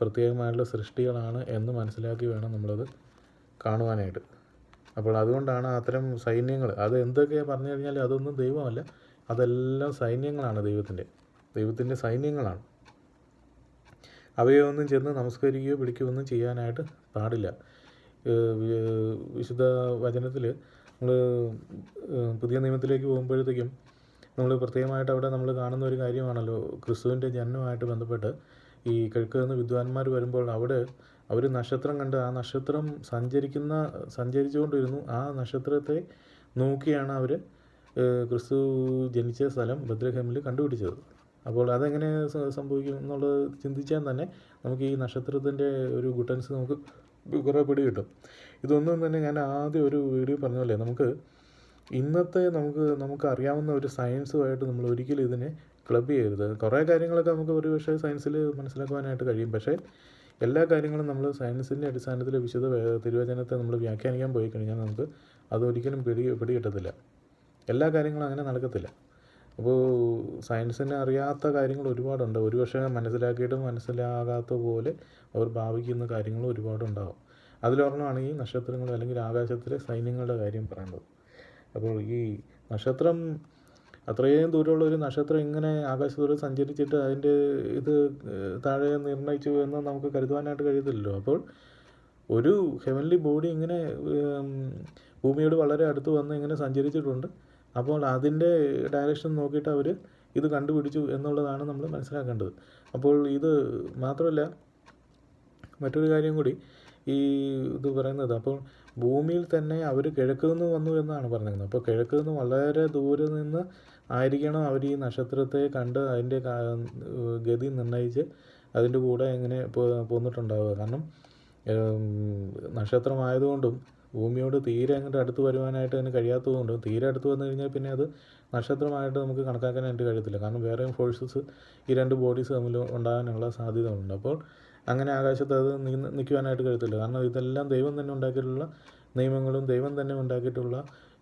പ്രത്യേകമായുള്ള സൃഷ്ടികളാണ് എന്ന് മനസ്സിലാക്കി വേണം നമ്മളത് കാണുവാനായിട്ട്. അപ്പോൾ അതുകൊണ്ടാണ് അത്തരം സൈന്യങ്ങൾ, അത് എന്തൊക്കെയാണ് പറഞ്ഞു കഴിഞ്ഞാൽ അതൊന്നും ദൈവമല്ല, അതെല്ലാം സൈന്യങ്ങളാണ്, ദൈവത്തിൻ്റെ സൈന്യങ്ങളാണ്. അവയൊന്നും ചെന്ന് നമസ്കരിക്കുകയോ പിടിക്കുകയൊന്നും ചെയ്യാനായിട്ട് പാടില്ല. വിശുദ്ധ വചനത്തിൽ നമ്മൾ പുതിയ നിയമത്തിലേക്ക് പോകുമ്പോഴത്തേക്കും നമ്മൾ പ്രത്യേകമായിട്ട് അവിടെ നമ്മൾ കാണുന്ന ഒരു കാര്യമാണല്ലോ, ക്രിസ്തുവിൻ്റെ ജനനവുമായിട്ട് ബന്ധപ്പെട്ട് ഈ കിഴക്ക് നിന്ന് വിദ്വാൻമാർ വരുമ്പോൾ അവിടെ അവർ നക്ഷത്രം കണ്ട് ആ നക്ഷത്രം സഞ്ചരിച്ചുകൊണ്ടിരുന്നു. ആ നക്ഷത്രത്തെ നോക്കിയാണ് അവർ ക്രിസ്തു ജനിച്ച സ്ഥലം ബത്ലഹേമിൽ കണ്ടുപിടിച്ചത്. അപ്പോൾ അതെങ്ങനെ സംഭവിക്കും എന്നുള്ളത് ചിന്തിച്ചാൽ തന്നെ നമുക്ക് ഈ നക്ഷത്രത്തിൻ്റെ ഒരു ഗുട്ടൻസ് നമുക്ക് കുറേ പിടി കിട്ടും. ഇതൊന്നും തന്നെ ഞാൻ ആദ്യം ഒരു വീഡിയോ പറഞ്ഞ പോലെ നമുക്ക് അറിയാവുന്ന ഒരു സയൻസുമായിട്ട് നമ്മൾ ഒരിക്കലും ഇതിനെ ക്ലബ് ചെയ്യരുത്. കുറേ കാര്യങ്ങളൊക്കെ നമുക്ക് ഒരുപക്ഷെ സയൻസിൽ മനസ്സിലാക്കുവാനായിട്ട് കഴിയും, പക്ഷേ എല്ലാ കാര്യങ്ങളും നമ്മൾ സയൻസിൻ്റെ അടിസ്ഥാനത്തിൽ വിശുദ്ധ തിരുവചനത്തെ നമ്മൾ വ്യാഖ്യാനിക്കാൻ പോയി കഴിഞ്ഞാൽ നമുക്ക് അതൊരിക്കലും പിടികിട്ടത്തില്ല. എല്ലാ കാര്യങ്ങളും അങ്ങനെ നടക്കത്തില്ല. അപ്പോൾ സയൻസിന് അറിയാത്ത കാര്യങ്ങൾ ഒരുപാടുണ്ട്. ഒരുപക്ഷെ മനസ്സിലാക്കിയിട്ടും മനസ്സിലാകാത്ത പോലെ അവർ ഭാവിക്കുന്ന കാര്യങ്ങൾ ഒരുപാടുണ്ടാകും. അതിലൊരെണ്ണമാണ് ഈ നക്ഷത്രങ്ങൾ അല്ലെങ്കിൽ ആകാശത്തിലെ സൈന്യങ്ങളുടെ കാര്യം പറയുന്നത്. അപ്പോൾ ഈ നക്ഷത്രം, അത്രയും ദൂരമുള്ള ഒരു നക്ഷത്രം ഇങ്ങനെ ആകാശത്തോടെ സഞ്ചരിച്ചിട്ട് അതിൻ്റെ ഇത് താഴെ നിർണ്ണയിച്ചു എന്ന് നമുക്ക് കരുതുവാനായിട്ട് കഴിയത്തില്ലല്ലോ. അപ്പോൾ ഒരു ഹെവൻലി ബോഡി ഇങ്ങനെ ഭൂമിയോട് വളരെ അടുത്ത് വന്ന് ഇങ്ങനെ സഞ്ചരിച്ചിട്ടുണ്ട്. അപ്പോൾ അതിൻ്റെ ഡയറക്ഷൻ നോക്കിയിട്ട് അവർ ഇത് കണ്ടുപിടിച്ചു എന്നുള്ളതാണ് നമ്മൾ മനസ്സിലാക്കേണ്ടത്. അപ്പോൾ ഇത് മാത്രമല്ല, മറ്റൊരു കാര്യം കൂടി ഈ ഇത് പറയുന്നത്, അപ്പോൾ ഭൂമിയിൽ തന്നെ അവർ കിഴക്ക് നിന്ന് വന്നു എന്നാണ് പറഞ്ഞിരുന്നത്. അപ്പോൾ കിഴക്ക് നിന്ന് വളരെ ദൂരെ നിന്ന് ആയിരിക്കണം അവർ ഈ നക്ഷത്രത്തെ കണ്ട് അതിൻ്റെ ഗതി നിർണ്ണയിച്ച് അതിൻ്റെ കൂടെ ഇങ്ങനെ പോന്നിട്ടുണ്ടാവുക. കാരണം നക്ഷത്രമായതുകൊണ്ടും ഭൂമിയോട് തീരെ അങ്ങോട്ട് അടുത്ത് വരുവാനായിട്ട് അതിന് കഴിയാത്തതുകൊണ്ടും, തീരെ അടുത്ത് വന്നു കഴിഞ്ഞാൽ പിന്നെ അത് നക്ഷത്രമായിട്ട് നമുക്ക് കണക്കാക്കാനായിട്ട് കഴിയത്തില്ല. കാരണം വേറെയും ഫോഴ്സസ് ഈ രണ്ട് ബോഡീസ് തമ്മിൽ ഉണ്ടാകാനുള്ള സാധ്യതകളുണ്ട്. അപ്പോൾ അങ്ങനെ ആകാശത്ത് അത് നിൽക്കുവാനായിട്ട് കഴിയത്തില്ല. കാരണം ഇതെല്ലാം ദൈവം തന്നെ ഉണ്ടാക്കിയിട്ടുള്ള നിയമങ്ങളും ദൈവം തന്നെ ഉണ്ടാക്കിയിട്ടുള്ള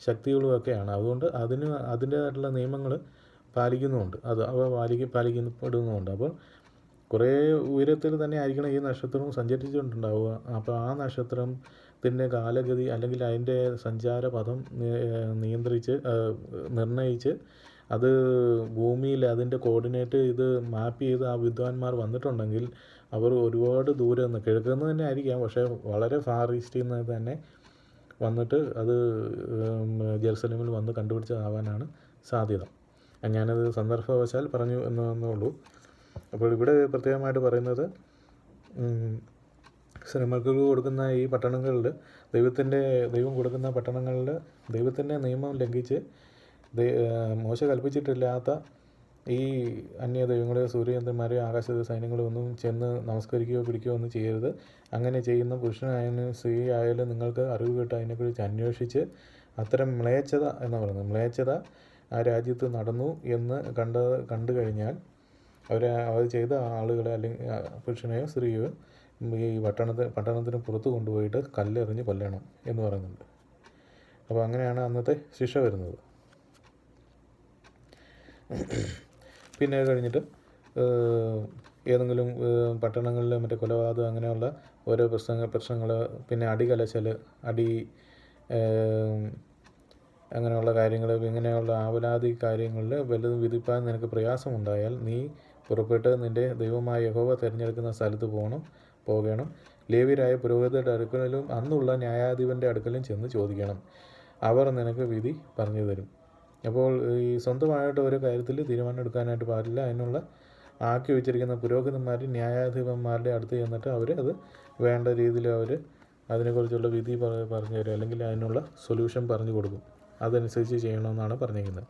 ശക്തികളും ഒക്കെയാണ്. അതുകൊണ്ട് അതിൻ്റേതായിട്ടുള്ള നിയമങ്ങൾ പാലിക്കുന്നുമുണ്ട്. അവ പാലിക്കപ്പെടുന്നുമുണ്ട്. അപ്പോൾ കുറേ ഉയരത്തിൽ തന്നെ ആയിരിക്കണം ഈ നക്ഷത്രം സഞ്ചരിച്ചുകൊണ്ടുണ്ടാവുക. അപ്പോൾ ആ നക്ഷത്രത്തിൻ്റെ കാലഗതി അല്ലെങ്കിൽ അതിൻ്റെ സഞ്ചാരപഥം നിർണ്ണയിച്ച് അത് ഭൂമിയിൽ അതിൻ്റെ കോർഡിനേറ്റ് ഇത് മാപ്പ് ചെയ്ത് ആ വിദ്വാൻമാർ വന്നിട്ടുണ്ടെങ്കിൽ അവർ ഒരുപാട് ദൂരെ നിന്ന്, കിഴക്ക് നിന്ന് തന്നെ ആയിരിക്കാം, പക്ഷേ വളരെ ഫാർ ഈസ്റ്റിൽ നിന്ന് തന്നെ വന്നിട്ട് അത് ജെറുസലേമിൽ വന്ന് കണ്ടുപിടിച്ചതാവാനാണ് സാധ്യത. ഞാനത് സന്ദർഭവശാൽ പറഞ്ഞു എന്നേ ഉള്ളൂ. അപ്പോൾ ഇവിടെ പ്രത്യേകമായിട്ട് പറയുന്നത്, സിനിമകൾക്ക് കൊടുക്കുന്ന ഈ പട്ടണങ്ങളിൽ ദൈവം കൊടുക്കുന്ന പട്ടണങ്ങളിൽ ദൈവത്തിൻ്റെ നിയമം ലംഘിച്ച് മോശ കൽപ്പിച്ചിട്ടില്ലാത്ത ഈ അന്യ ദൈവങ്ങളെ, സൂര്യചന്ദ്രന്മാരെയോ ആകാശ സൈന്യങ്ങളോ ഒന്നും ചെന്ന് നമസ്കരിക്കുകയോ പിടിക്കുകയോ ഒന്നും ചെയ്യരുത്. അങ്ങനെ ചെയ്യുന്ന പുരുഷനായാലും സ്ത്രീ ആയാലും നിങ്ങൾക്ക് അറിവ് കേട്ട് അതിനെക്കുറിച്ച് അന്വേഷിച്ച് അത്തരം മ്ലേച്ഛത എന്ന് പറയുന്നത്, മ്ലേച്ഛത ആ രാജ്യത്ത് നടന്നു എന്ന് കണ്ടു കഴിഞ്ഞാൽ അത് ചെയ്ത ആളുകളെ അല്ലെങ്കിൽ പുരുഷനെയോ സ്ത്രീയോ ഈ പട്ടണത്തിന് പുറത്ത് കൊണ്ടുപോയിട്ട് കല്ലെറിഞ്ഞ് കൊല്ലണം എന്ന് പറയുന്നുണ്ട്. അപ്പോൾ അങ്ങനെയാണ് അന്നത്തെ ശിക്ഷ വരുന്നത്. പിന്നെ കഴിഞ്ഞിട്ട് ഏതെങ്കിലും പട്ടണങ്ങളിൽ മറ്റേ കൊലപാതകം അങ്ങനെയുള്ള ഓരോ പ്രശ്നങ്ങൾ, പിന്നെ അടികലശൽ, അങ്ങനെയുള്ള കാര്യങ്ങൾ, ഇങ്ങനെയുള്ള ആവലാതി കാര്യങ്ങളിൽ വല്ലതും വിധിപ്പാൻ നിനക്ക് പ്രയാസമുണ്ടായാൽ നീ പുറപ്പെട്ട് നിൻ്റെ ദൈവമായ യഹോവ തിരഞ്ഞെടുക്കുന്ന സ്ഥലത്ത് പോകണം. ലേവ്യരായ പുരോഹിതരുടെ അടുക്കലും അന്നുള്ള ന്യായാധിപൻ്റെ അടുക്കലും ചെന്ന് ചോദിക്കണം. അവർ നിനക്ക് വിധി പറഞ്ഞു തരും. അപ്പോൾ ഈ സ്വന്തമായിട്ട് ഒരു കാര്യത്തിൽ തീരുമാനം എടുക്കാനായിട്ട് പാടില്ല. അതിനുള്ള ആക്കി വെച്ചിരിക്കുന്ന പുരോഹിതന്മാർ ന്യായാധിപന്മാരുടെ അടുത്ത് ചെന്നിട്ട് അവർ അത് വേണ്ട രീതിയിൽ അതിനെക്കുറിച്ചുള്ള വിധി പറഞ്ഞു തരും, അല്ലെങ്കിൽ അതിനുള്ള സൊല്യൂഷൻ പറഞ്ഞു കൊടുക്കും. അതനുസരിച്ച് ചെയ്യണമെന്നാണ് പറഞ്ഞിരിക്കുന്നത്.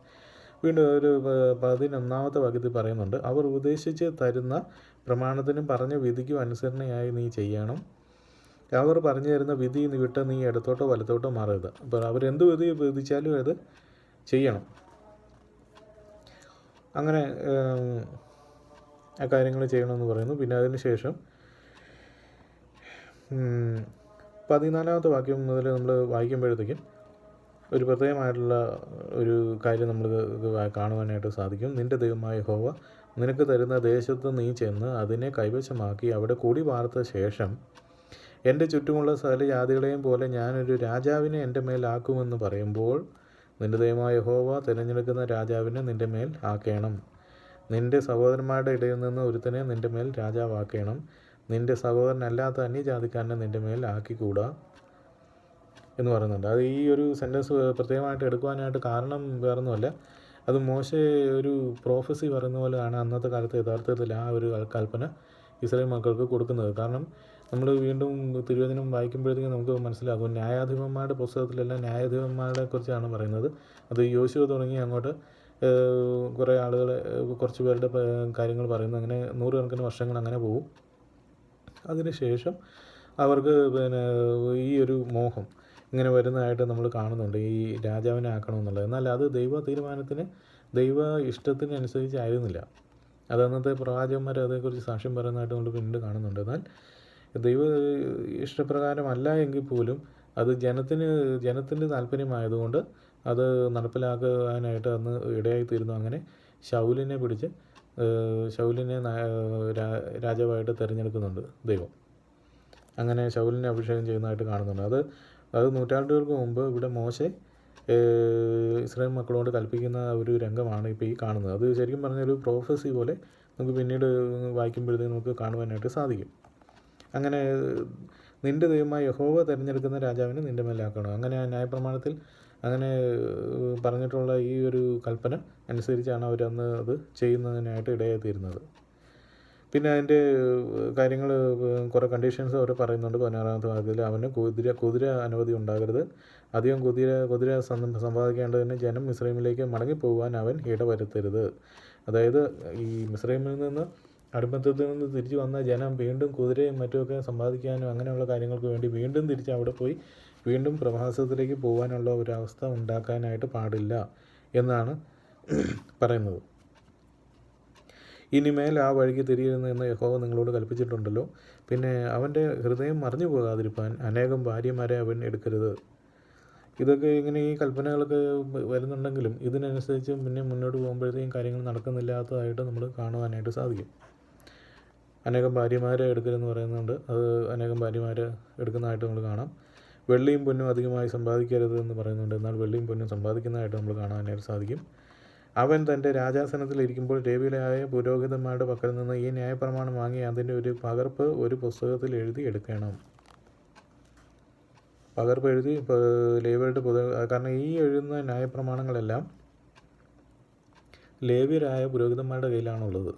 വീണ്ടും ഒരു 11-ാമത്തെ വാക്യത്തിൽ പറയുന്നുണ്ട്, അവർ ഉപദേശിച്ച് തരുന്ന പ്രമാണത്തിനും പറഞ്ഞ വിധിക്കും അനുസരണയായി നീ ചെയ്യണം. അവർ പറഞ്ഞു തരുന്ന വിധി വിട്ട് നീ ഇടത്തോട്ടോ വലത്തോട്ടോ മാറരുത്. അപ്പോൾ അവരെന്ത് വിധി വിധിച്ചാലും അത് ചെയ്യണം. അങ്ങനെ ആ കാര്യങ്ങൾ ചെയ്യണമെന്ന് പറയുന്നു. പിന്നെ അതിന് ശേഷം 14-ാമത്തെ വാക്യം മുതൽ നമ്മൾ വായിക്കുമ്പോഴത്തേക്കും ഒരു പ്രത്യേകമായിട്ടുള്ള ഒരു കാര്യം നമ്മൾ കാണുവാനായിട്ട് സാധിക്കും. നിൻ്റെ ദൈവമായ യഹോവ നിനക്ക് തരുന്ന ദേശത്ത് നീ ചെന്ന് അതിനെ കൈവശമാക്കി അവിടെ കൂടി പാർത്ത ശേഷം എൻ്റെ ചുറ്റുമുള്ള സകല ജാതികളെയും പോലെ ഞാനൊരു രാജാവിനെ എൻ്റെ മേലാക്കുമെന്ന് പറയുമ്പോൾ നിൻ്റെ ദൈവമായ യഹോവ തിരഞ്ഞെടുക്കുന്ന രാജാവിനെ നിൻ്റെ മേൽ ആക്കണം. നിൻ്റെ സഹോദരന്മാരുടെ ഇടയിൽ നിന്ന് ഒരുത്തനെ നിൻ്റെ മേൽ രാജാവാക്കണം. നിൻ്റെ സഹോദരനല്ലാത്ത അന്യജാതിക്കാരനെ നിൻ്റെ മേൽ ആക്കിക്കൂടാ എന്ന് പറയുന്നുണ്ട്. അത് ഈ ഒരു സെൻറ്റൻസ് പ്രത്യേകമായിട്ട് എടുക്കുവാനായിട്ട് കാരണം വേറൊന്നുമല്ല, അത് മോശെ ഒരു പ്രോഫസി പറയുന്ന പോലെയാണ് അന്നത്തെ കാലത്ത് യഥാർത്ഥത്തിൽ ആ ഒരു കൽപ്പന ഇസ്രായേൽ മക്കൾക്ക് കൊടുക്കുന്നത്. കാരണം നമ്മൾ വീണ്ടും തിരുവചനം വായിക്കുമ്പോഴത്തേക്കും നമുക്ക് മനസ്സിലാകും, ന്യായാധിപന്മാരുടെ പുസ്തകത്തിലെല്ലാം ന്യായാധിപന്മാരെ കുറിച്ചാണ് പറയുന്നത്. അത് യോശുവ തുടങ്ങി അങ്ങോട്ട് കുറേ ആളുകൾ, കുറച്ച് പേരുടെ കാര്യങ്ങൾ പറയുന്നു. അങ്ങനെ 100 കണക്കിന് വർഷങ്ങൾ അങ്ങനെ പോകും. അതിനുശേഷം അവർക്ക് ഈ ഒരു മോഹം ഇങ്ങനെ വരുന്നതായിട്ട് നമ്മൾ കാണുന്നുണ്ട്, ഈ രാജാവിനെ ആക്കണമെന്നുള്ളത്. എന്നാൽ അത് ദൈവ തീരുമാനത്തിന്, ദൈവ ഇഷ്ടത്തിന് അനുസരിച്ചായിരുന്നില്ല. അത് അന്നത്തെ പ്രവാചകന്മാർ അതേക്കുറിച്ച് സാക്ഷ്യം പറയുന്നതായിട്ട് നമ്മൾ പിന്നീട് കാണുന്നുണ്ട്. എന്നാൽ ദൈവ ഇഷ്ടപ്രകാരമല്ല എങ്കിൽ പോലും അത് ജനത്തിൻ്റെ താല്പര്യമായതുകൊണ്ട് അത് നടപ്പിലാക്കാനായിട്ട് അന്ന് ഇടയായിത്തീരുന്നു. അങ്ങനെ ശൗലിനെ രാജാവായിട്ട് തിരഞ്ഞെടുക്കുന്നുണ്ട് ദൈവം. അങ്ങനെ ശൗലിനെ അഭിഷേകം ചെയ്യുന്നതായിട്ട് കാണുന്നുണ്ട്. അത് നൂറ്റാണ്ടുകൾക്ക് മുമ്പ് ഇവിടെ മോശെ ഇസ്രായേൽ മക്കളോട് കൽപ്പിക്കുന്ന ഒരു രംഗമാണ് ഇപ്പോൾ ഈ കാണുന്നത്. അത് ശരിക്കും പറഞ്ഞൊരു പ്രോഫസി പോലെ നമുക്ക് പിന്നീട് വായിക്കുമ്പോഴത്തേക്ക് നമുക്ക് കാണുവാനായിട്ട് സാധിക്കും. അങ്ങനെ നിൻ്റെ ദൈവമായ യഹോവ തിരഞ്ഞെടുക്കുന്ന രാജാവിനെ നിൻ്റെ മേലാക്കണം. അങ്ങനെ ആ ന്യായപ്രമാണത്തിൽ അങ്ങനെ പറഞ്ഞിട്ടുള്ള ഈ ഒരു കൽപ്പന അനുസരിച്ചാണ് അവരന്ന് അത് ചെയ്യുന്നതിനായിട്ട് ഇടയായിത്തീരുന്നത്. പിന്നെ അതിൻ്റെ കാര്യങ്ങൾ കുറേ കണ്ടീഷൻസ് അവർ പറയുന്നുണ്ട്. 16-ാമത്തെ വാക്യത്തിൽ അവന് കുതിര അനവധി ഉണ്ടാകരുത്, അധികം കുതിര സമ്പാദിക്കേണ്ടതിന് ജനം മിസ്രൈമിലേക്ക് മടങ്ങിപ്പോകാൻ അവൻ ഇടവരുത്തരുത്. അതായത് ഈ മിസ്രൈമിൽ നിന്ന് അടിമത്തത്തിൽ നിന്ന് തിരിച്ചു വന്ന ജനം വീണ്ടും കുതിരയും മറ്റുമൊക്കെ സമ്പാദിക്കാനും അങ്ങനെയുള്ള കാര്യങ്ങൾക്ക് വേണ്ടി വീണ്ടും തിരിച്ച് അവിടെ പോയി വീണ്ടും പ്രവാസത്തിലേക്ക് പോകാനുള്ള ഒരവസ്ഥ ഉണ്ടാക്കാനായിട്ട് പാടില്ല എന്നാണ് പറയുന്നത്. ഇനിമേൽ ആ വഴിക്ക് തിരിയരുതെന്ന് യഹോവ നിങ്ങളോട് കൽപ്പിച്ചിട്ടുണ്ടല്ലോ. പിന്നെ അവൻ്റെ ഹൃദയം മറിഞ്ഞു പോകാതിരിപ്പാൻ അനേകം ഭാര്യമാരെ അവൻ എടുക്കരുത്. ഇതൊക്കെ ഇങ്ങനെ ഈ കൽപ്പനകളൊക്കെ വരുന്നുണ്ടെങ്കിലും ഇതിനനുസരിച്ച് പിന്നെ മുന്നോട്ട് പോകുമ്പോഴത്തേക്കും കാര്യങ്ങൾ നടക്കുന്നില്ലാത്തതായിട്ട് നമ്മൾ കാണുവാനായിട്ട് സാധിക്കും. അനേകം ഭാര്യമാരെ എടുക്കരുതെന്ന് പറയുന്നുണ്ട്. അത് അനേകം ഭാര്യമാരെ എടുക്കുന്നതായിട്ട് നമ്മൾ കാണാം. വെള്ളിയും പൊന്നും അധികമായി സമ്പാദിക്കരുത് എന്ന് പറയുന്നുണ്ട്. എന്നാൽ വെള്ളിയും പൊന്നും സമ്പാദിക്കുന്നതായിട്ട് നമ്മൾ കാണാനായിട്ട് സാധിക്കും. അവൻ തൻ്റെ രാജാസനത്തിലിരിക്കുമ്പോൾ ലേവ്യരായ പുരോഹിതന്മാരുടെ പക്കൽ നിന്ന് ഈ ന്യായപ്രമാണം വാങ്ങി അതിൻ്റെ ഒരു പകർപ്പ് ഒരു പുസ്തകത്തിൽ എഴുതി എടുക്കണം. പകർപ്പ് എഴുതി ലേവ്യരുടെ കാരണം ഈ എഴുതുന്ന ന്യായപ്രമാണങ്ങളെല്ലാം ലേവ്യരായ പുരോഹിതന്മാരുടെ കയ്യിലാണുള്ളത്.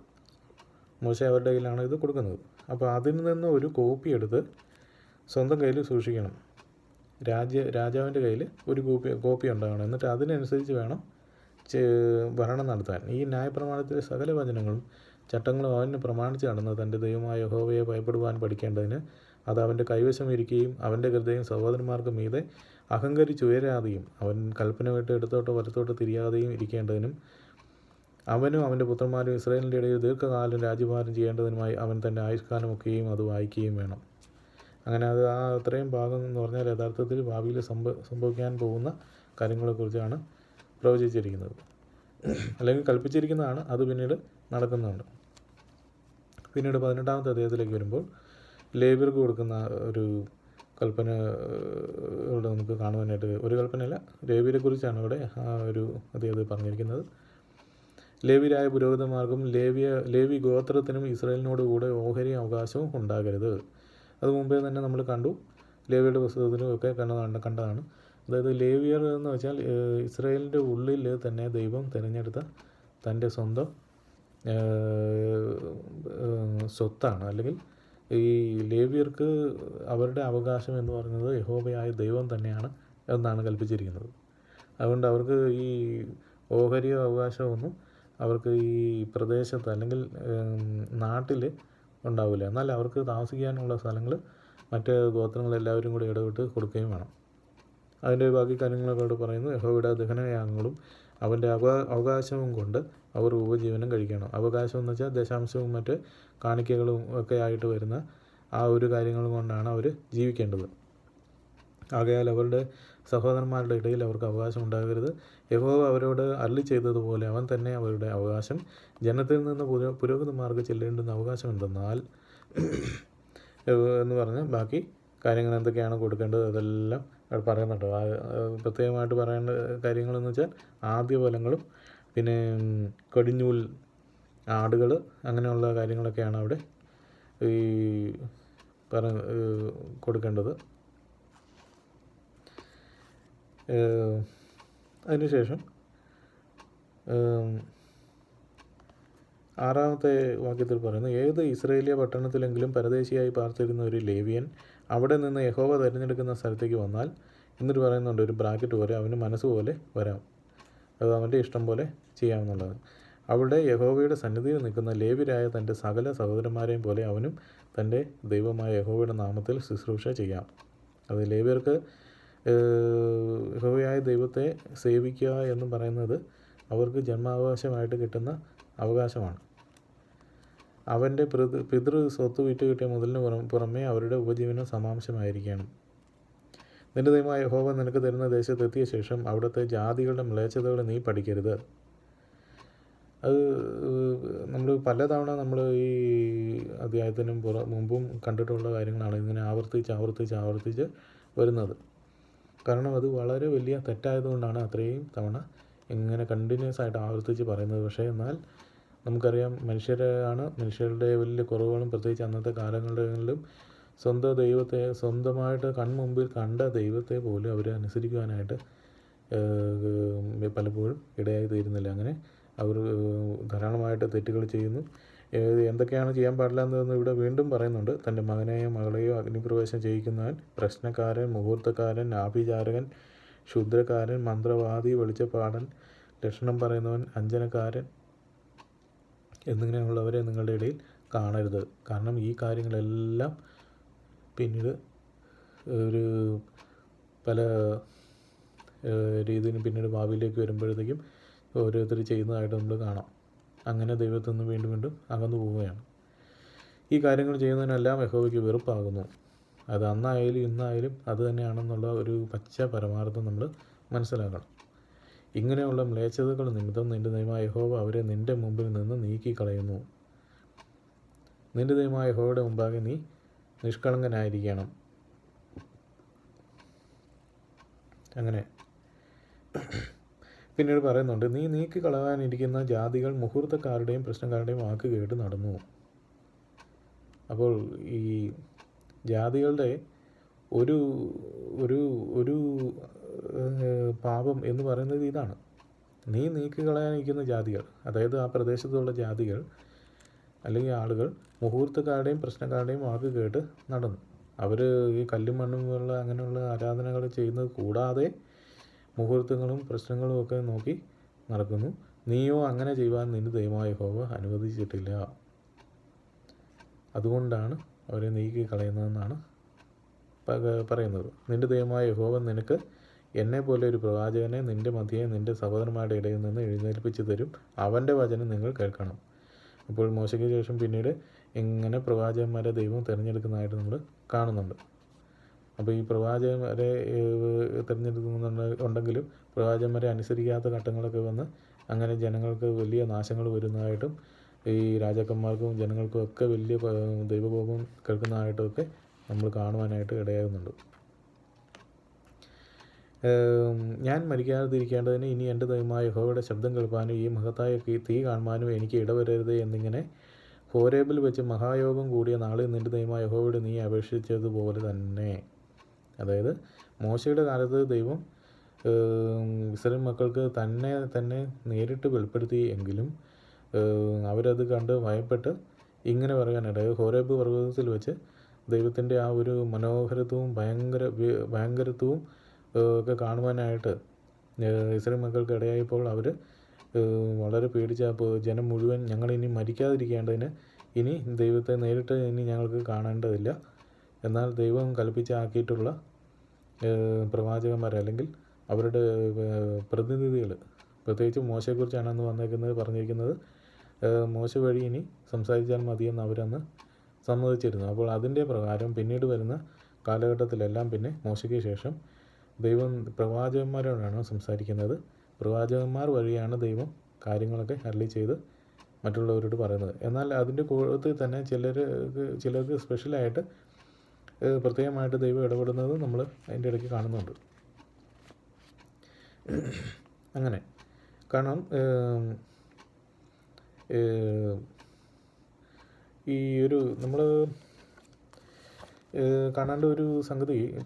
മോശെ അവരുടെ കയ്യിലാണ് ഇത് കൊടുക്കുന്നത്. അപ്പോൾ അതിൽ നിന്ന് ഒരു കോപ്പി എടുത്ത് സ്വന്തം കയ്യിൽ സൂക്ഷിക്കണം. രാജാവിൻ്റെ കയ്യിൽ ഒരു കോപ്പി ഉണ്ടാകണം. എന്നിട്ട് അതിനനുസരിച്ച് വേണം ഭരണം നടത്താൻ. ഈ ന്യായപ്രമാണത്തിലെ സകല വചനങ്ങളും ചട്ടങ്ങളും അവന് പ്രമാണിച്ച് നടന്ന് തൻ്റെ ദൈവമായ യഹോവയെ ഭയപ്പെടുവാൻ പഠിക്കേണ്ടതിന് അത് അവൻ്റെ കൈവശം ഇരിക്കുകയും അവൻ്റെ ഹൃദയം സഹോദരന്മാർക്ക് മീതെ അഹങ്കരിച്ചുയരാതെയും അവൻ കൽപ്പന വിട്ട് ഇടത്തോട്ടോ വലത്തോട്ടോ തിരിയാതെയും ഇരിക്കേണ്ടതിനും അവനും അവൻ്റെ പുത്രന്മാരും ഇസ്രായേലിൻ്റെ ഇടയിൽ ദീർഘകാലം രാജ്യഭാരം ചെയ്യേണ്ടതിനുമായി അവൻ തൻ്റെ ആയുഷ്കാലമൊക്കെയും അത് വായിക്കുകയും വേണം. അങ്ങനെ അത് ആ അത്രയും ഭാഗം എന്ന് പറഞ്ഞാൽ യഥാർത്ഥത്തിൽ ഭാവിയിൽ സംഭവിക്കാൻ പോകുന്ന കാര്യങ്ങളെക്കുറിച്ചാണ് പ്രവചിച്ചിരിക്കുന്നത്, അല്ലെങ്കിൽ കൽപ്പിച്ചിരിക്കുന്നതാണ്. അത് പിന്നീട് നടക്കുന്നുണ്ട്. പിന്നീട് 18-ാമത്തെ അധ്യായത്തിലേക്ക് വരുമ്പോൾ ലേവ്യർക്ക് കൊടുക്കുന്ന ഒരു കൽപ്പന ഇവിടെ നമുക്ക് കാണുവാനായിട്ട്, ഒരു കൽപ്പനയല്ല, ലേവ്യരെക്കുറിച്ചാണ് ഇവിടെ ആ ഒരു അധ്യായത്തിൽ പറഞ്ഞിരിക്കുന്നത്. ലേവ്യരായ പുരോഹിതന്മാർക്കും ലേവി ഗോത്രത്തിനും ഇസ്രായേലിനോട് കൂടെ ഓഹരി അവകാശവും ഉണ്ടാകരുത്. അത് മുമ്പേ തന്നെ നമ്മൾ കണ്ടു, ലേവ്യരുടെ പുസ്തകത്തിലും ഒക്കെ കണ്ടതാണ്. അതായത് ലേവ്യർ എന്ന് വെച്ചാൽ ഇസ്രായേലിൻ്റെ ഉള്ളിൽ തന്നെ ദൈവം തിരഞ്ഞെടുത്ത തൻ്റെ സ്വന്തം സ്വത്താണ്. അല്ലെങ്കിൽ ഈ ലേവ്യർക്ക് അവരുടെ അവകാശം എന്ന് പറയുന്നത് യഹോവയായ ദൈവം തന്നെയാണ് എന്നാണ് കൽപ്പിച്ചിരിക്കുന്നത്. അതുകൊണ്ട് അവർക്ക് ഈ ഓഹരിയോ അവകാശമോ ഒന്നും അവർക്ക് ഈ പ്രദേശത്ത് അല്ലെങ്കിൽ നാട്ടിൽ ഉണ്ടാവില്ല. എന്നാൽ അവർക്ക് താമസിക്കാനുള്ള സ്ഥലങ്ങൾ മറ്റ് ഗോത്രങ്ങളെല്ലാവരും കൂടി ഇടപെട്ട് കൊടുക്കുകയും വേണം. അതിൻ്റെ ബാക്കി കാര്യങ്ങളൊക്കെ അവിടെ പറയുന്നു. യഹോവയുടെ ദഹനയാഗങ്ങളും അവൻ്റെ അവകാശവും കൊണ്ട് അവർ ഉപജീവനം കഴിക്കണം. അവകാശം എന്ന് വെച്ചാൽ ദശാംശവും മറ്റ് കാണിക്കകളും ഒക്കെ ആയിട്ട് വരുന്ന ആ ഒരു കാര്യങ്ങളും കൊണ്ടാണ് അവർ ജീവിക്കേണ്ടത്. ആകയാൽ അവരുടെ സഹോദരന്മാരുടെ ഇടയിൽ അവർക്ക് അവകാശം ഉണ്ടാകരുത്. യഹോവ അവരോട് അരുളി ചെയ്തതുപോലെ അവൻ തന്നെ അവരുടെ അവകാശം. ജനത്തിൽ നിന്ന് പുരോഹിതന്മാർക്ക് ചെല്ലേണ്ടുന്ന അവകാശം എന്തെന്നാൽ എന്ന് പറഞ്ഞ് ബാക്കി കാര്യങ്ങൾ എന്തൊക്കെയാണ് കൊടുക്കേണ്ടത് അതെല്ലാം പറയുന്നുണ്ട്. പ്രത്യേകമായിട്ട് പറയേണ്ട കാര്യങ്ങളെന്ന് വെച്ചാൽ ആദ്യ ഫലങ്ങളും പിന്നെ കടിഞ്ഞൂൽ ആടുകൾ അങ്ങനെയുള്ള കാര്യങ്ങളൊക്കെയാണ് അവിടെ ഈ കൊടുക്കേണ്ടത്. അതിനുശേഷം 6-ാമത്തെ വാക്യത്തിൽ പറയുന്നു, ഏത് ഇസ്രായേലിയ പട്ടണത്തിലെങ്കിലും പരദേശിയായി പാർത്തിരുന്ന ഒരു ലേവ്യൻ അവിടെ നിന്ന് യഹോവ തിരഞ്ഞെടുക്കുന്ന സ്ഥലത്തേക്ക് വന്നാൽ, എന്നിട്ട് പറയുന്നുണ്ട് ഒരു ബ്രാക്കറ്റ് പോലെ, അവന് മനസ്സുപോലെ വരാം, അത് അവൻ്റെ ഇഷ്ടം പോലെ ചെയ്യാമെന്നുള്ളത്. അവിടെ യഹോവയുടെ സന്നിധിയിൽ നിൽക്കുന്ന ലേവ്യരായ തൻ്റെ സകല സഹോദരന്മാരെയും പോലെ അവനും തൻ്റെ ദൈവമായ യഹോവയുടെ നാമത്തിൽ ശുശ്രൂഷ ചെയ്യാം. അത് ലേവ്യർക്ക് യഹോവയായ ദൈവത്തെ സേവിക്കുക എന്ന് പറയുന്നത് അവർക്ക് ജന്മാവകാശമായിട്ട് കിട്ടുന്ന അവകാശമാണ്. അവൻ്റെ പിതൃ സ്വത്ത് വിറ്റ് കിട്ടിയ മുതലിന് പുറമേ അവരുടെ ഉപജീവനം സമാംശമായിരിക്കണം. നിന്റെ ദൈവമായ യഹോവ നിനക്ക് തരുന്ന ദേശത്തെത്തിയ ശേഷം അവിടുത്തെ ജാതികളുടെ മ്ലേച്ഛതകൾ നീ പഠിക്കരുത്. അത് നമ്മൾ പലതവണ നമ്മൾ ഈ അധ്യായത്തിനും മുമ്പും കണ്ടിട്ടുള്ള കാര്യങ്ങളാണ്. ഇങ്ങനെ ആവർത്തിച്ച് വരുന്നത്. കാരണം അത് വളരെ വലിയ തെറ്റായതുകൊണ്ടാണ് അത്രയും തവണ ഇങ്ങനെ കണ്ടിന്യൂസ് ആയിട്ട് ആവർത്തിച്ച് പറയുന്നത്. പക്ഷേ എന്നാൽ നമുക്കറിയാം, മനുഷ്യരുടെ വലിയ കുറവുകളും പ്രത്യേകിച്ച് അന്നത്തെ കാലങ്ങളിലും സ്വന്തം ദൈവത്തെ സ്വന്തമായിട്ട് കൺമുമ്പിൽ കണ്ട ദൈവത്തെ പോലും അവർ അനുസരിക്കുവാനായിട്ട് പലപ്പോഴും ഇടയായി തീരുന്നില്ല. അങ്ങനെ അവർ ധാരാളമായിട്ട് തെറ്റുകൾ ചെയ്യുന്നു. എന്തൊക്കെയാണ് ചെയ്യാൻ പാടില്ലാത്തതെന്ന് ഇവിടെ വീണ്ടും പറയുന്നുണ്ട്. തൻ്റെ മകനെയോ മകളെയോ അഗ്നിപ്രവേശം ചെയ്യിക്കുന്നവൻ, പ്രശ്നക്കാരൻ, മുഹൂർത്തക്കാരൻ, ആഭിചാരകൻ, ക്ഷുദ്രക്കാരൻ, മന്ത്രവാദി, വെളിച്ചപ്പാടൻ, ലക്ഷണം പറയുന്നവൻ, അഞ്ജനക്കാരൻ എന്നിങ്ങനെയുള്ളവരെ നിങ്ങളുടെ ഇടയിൽ കാണരുത്. കാരണം ഈ കാര്യങ്ങളെല്ലാം പിന്നീട് ഒരു പല രീതിയിലും പിന്നീട് ഭാവിയിലേക്ക് വരുമ്പോഴത്തേക്കും ഓരോരുത്തർ ചെയ്യുന്നതായിട്ട് നമ്മൾ കാണാം. അങ്ങനെ ദൈവത്തിൽ നിന്ന് വീണ്ടും വീണ്ടും അകന്നു പോവുകയാണ്. ഈ കാര്യങ്ങൾ ചെയ്യുന്നതിനെല്ലാം യഹോവയ്ക്ക് വെറുപ്പാകുന്നു. അത് അന്നായാലും ഇന്നായാലും അത് തന്നെയാണെന്നുള്ള ഒരു പച്ച പരമാർത്ഥം നമ്മൾ മനസ്സിലാക്കണം. ഇങ്ങനെയുള്ള മ്ലേച്ഛതകൾ നിമിത്തം നിൻ്റെ ദൈവമായ യഹോവ അവരെ നിൻ്റെ മുമ്പിൽ നിന്ന് നീക്കിക്കളയുന്നു. നിൻ്റെ ദൈവമായ യഹോവയുടെ മുമ്പാകെ നീ നിഷ്കളങ്കനായിരിക്കണം. അങ്ങനെ പിന്നീട് പറയുന്നുണ്ട്, നീ നീക്കിക്കളയാനിരിക്കുന്ന ജാതികൾ മുഹൂർത്തക്കാരുടെയും പ്രശ്നക്കാരുടെയും വാക്ക് കേട്ട് നടന്നു. അപ്പോൾ ഈ ജാതികളുടെ ഒരു ഒരു ഒരു പാപം എന്ന് പറയുന്നത് ഇതാണ്. നീ നീക്കിക്കളയാനിരിക്കുന്ന ജാതികൾ, അതായത് ആ പ്രദേശത്തുള്ള ജാതികൾ അല്ലെങ്കിൽ ആളുകൾ മുഹൂർത്തക്കാരുടെയും പ്രശ്നക്കാരുടെയും വാക്ക് കേട്ട് നടന്നു. അവർ ഈ കല്ലും മണ്ണും പോലുള്ള അങ്ങനെയുള്ള ആരാധനകൾ ചെയ്യുന്നത് കൂടാതെ മുഹൂർത്തങ്ങളും പ്രശ്നങ്ങളും ഒക്കെ നോക്കി നടക്കുന്നു. നീയോ അങ്ങനെ ചെയ്യുവാൻ നിന്റെ ദൈവമായ യഹോവ അനുവദിച്ചിട്ടില്ല. അതുകൊണ്ടാണ് അവരെ നീക്കി കളയുന്നതെന്നാണ് പറയുന്നത്. നിന്റെ ദൈവമായ യഹോവ നിനക്ക് എന്നെപ്പോലെ ഒരു പ്രവാചകനെ നിന്റെ മധ്യേ നിന്റെ സഹോദരന്മാരുടെ ഇടയിൽ നിന്ന് എഴുന്നേൽപ്പിച്ച് തരും. അവൻ്റെ വചനം നിങ്ങൾ കേൾക്കണം. അപ്പോൾ മോശയ്ക്ക് ശേഷം പിന്നീട് ഇങ്ങനെ പ്രവാചകന്മാരെ ദൈവം തിരഞ്ഞെടുക്കുന്നതായിട്ട് നമ്മൾ കാണുന്നുണ്ട്. അപ്പോൾ ഈ പ്രവാചകന്മാരെ തിരഞ്ഞെടുക്കുന്നുണ്ടെങ്കിലും പ്രവാചകന്മാരെ അനുസരിക്കാത്ത ഘട്ടങ്ങളൊക്കെ വന്ന് അങ്ങനെ ജനങ്ങൾക്ക് വലിയ നാശങ്ങൾ വരുന്നതായിട്ടും ഈ രാജാക്കന്മാർക്കും ജനങ്ങൾക്കും ഒക്കെ വലിയ ദൈവകോപം കേൾക്കുന്നതായിട്ടൊക്കെ നമ്മൾ കാണുവാനായിട്ട് ഇടയാകുന്നുണ്ട്. ഞാൻ മരിക്കാതിരിക്കേണ്ടതിന് ഇനി എൻ്റെ ദൈവമായ യഹോവയുടെ ശബ്ദം കേൾപ്പാനും ഈ മഹത്തായ തീ കാണുവാനും എനിക്ക് ഇടവരരുത് എന്നിങ്ങനെ ഹോരേബിൽ വെച്ച് മഹായോഗം കൂടിയ നാളിൽ നിൻ്റെ ദൈവമായ യഹോവയോട് നീ അപേക്ഷിച്ചതുപോലെ തന്നെ. അതായത് മോശയുടെ കാലത്ത് ദൈവം ഇസ്രായേൽ മക്കൾക്ക് തന്നെ നേരിട്ട് വെളിപ്പെടുത്തി എങ്കിലും അവരത് കണ്ട് ഭയപ്പെട്ട് ഇങ്ങനെ പറയാനിടയായി. ഹോരേബ് പർവ്വതത്തിൽ വെച്ച് ദൈവത്തിൻ്റെ ആ ഒരു മനോഹരത്വവും ഭയങ്കരത്വവും ഒക്കെ ഇസ്രായേൽ മക്കൾക്ക് ഇടയായപ്പോൾ അവർ വളരെ പേടിച്ച ജനം മുഴുവൻ ഞങ്ങളിനി മരിക്കാതിരിക്കേണ്ടതിന് ഇനി ദൈവത്തെ നേരിട്ട് ഇനി ഞങ്ങൾക്ക് കാണേണ്ടതില്ല, എന്നാൽ ദൈവം കൽപ്പിച്ചാക്കിയിട്ടുള്ള പ്രവാചകന്മാർ അല്ലെങ്കിൽ അവരുടെ പ്രതിനിധികൾ, പ്രത്യേകിച്ച് മോശയെക്കുറിച്ചാണ് അന്ന് പറഞ്ഞിരിക്കുന്നത്, മോശ വഴി ഇനി സംസാരിച്ചാൽ മതിയെന്ന് അവരന്ന് സമ്മതിച്ചിരുന്നു. അപ്പോൾ അതിൻ്റെ പ്രകാരം പിന്നീട് വരുന്ന കാലഘട്ടത്തിലെല്ലാം പിന്നെ മോശയ്ക്ക് ശേഷം ദൈവം പ്രവാചകന്മാരോടാണ് സംസാരിക്കുന്നത്. പ്രവാചകന്മാർ വഴിയാണ് ദൈവം കാര്യങ്ങളൊക്കെ അരുളി ചെയ്ത് മറ്റുള്ളവരോട് പറയുന്നത്. എന്നാൽ അതിൻ്റെ കൂട്ടത്തിൽ തന്നെ ചിലർക്ക് സ്പെഷ്യലായിട്ട് പ്രത്യേകമായിട്ട് ദൈവം ഇടപെടുന്നത് നമ്മൾ അതിൻ്റെ ഇടയ്ക്ക് കാണുന്നുണ്ട്. അങ്ങനെ കാരണം ഈ ഒരു നമ്മൾ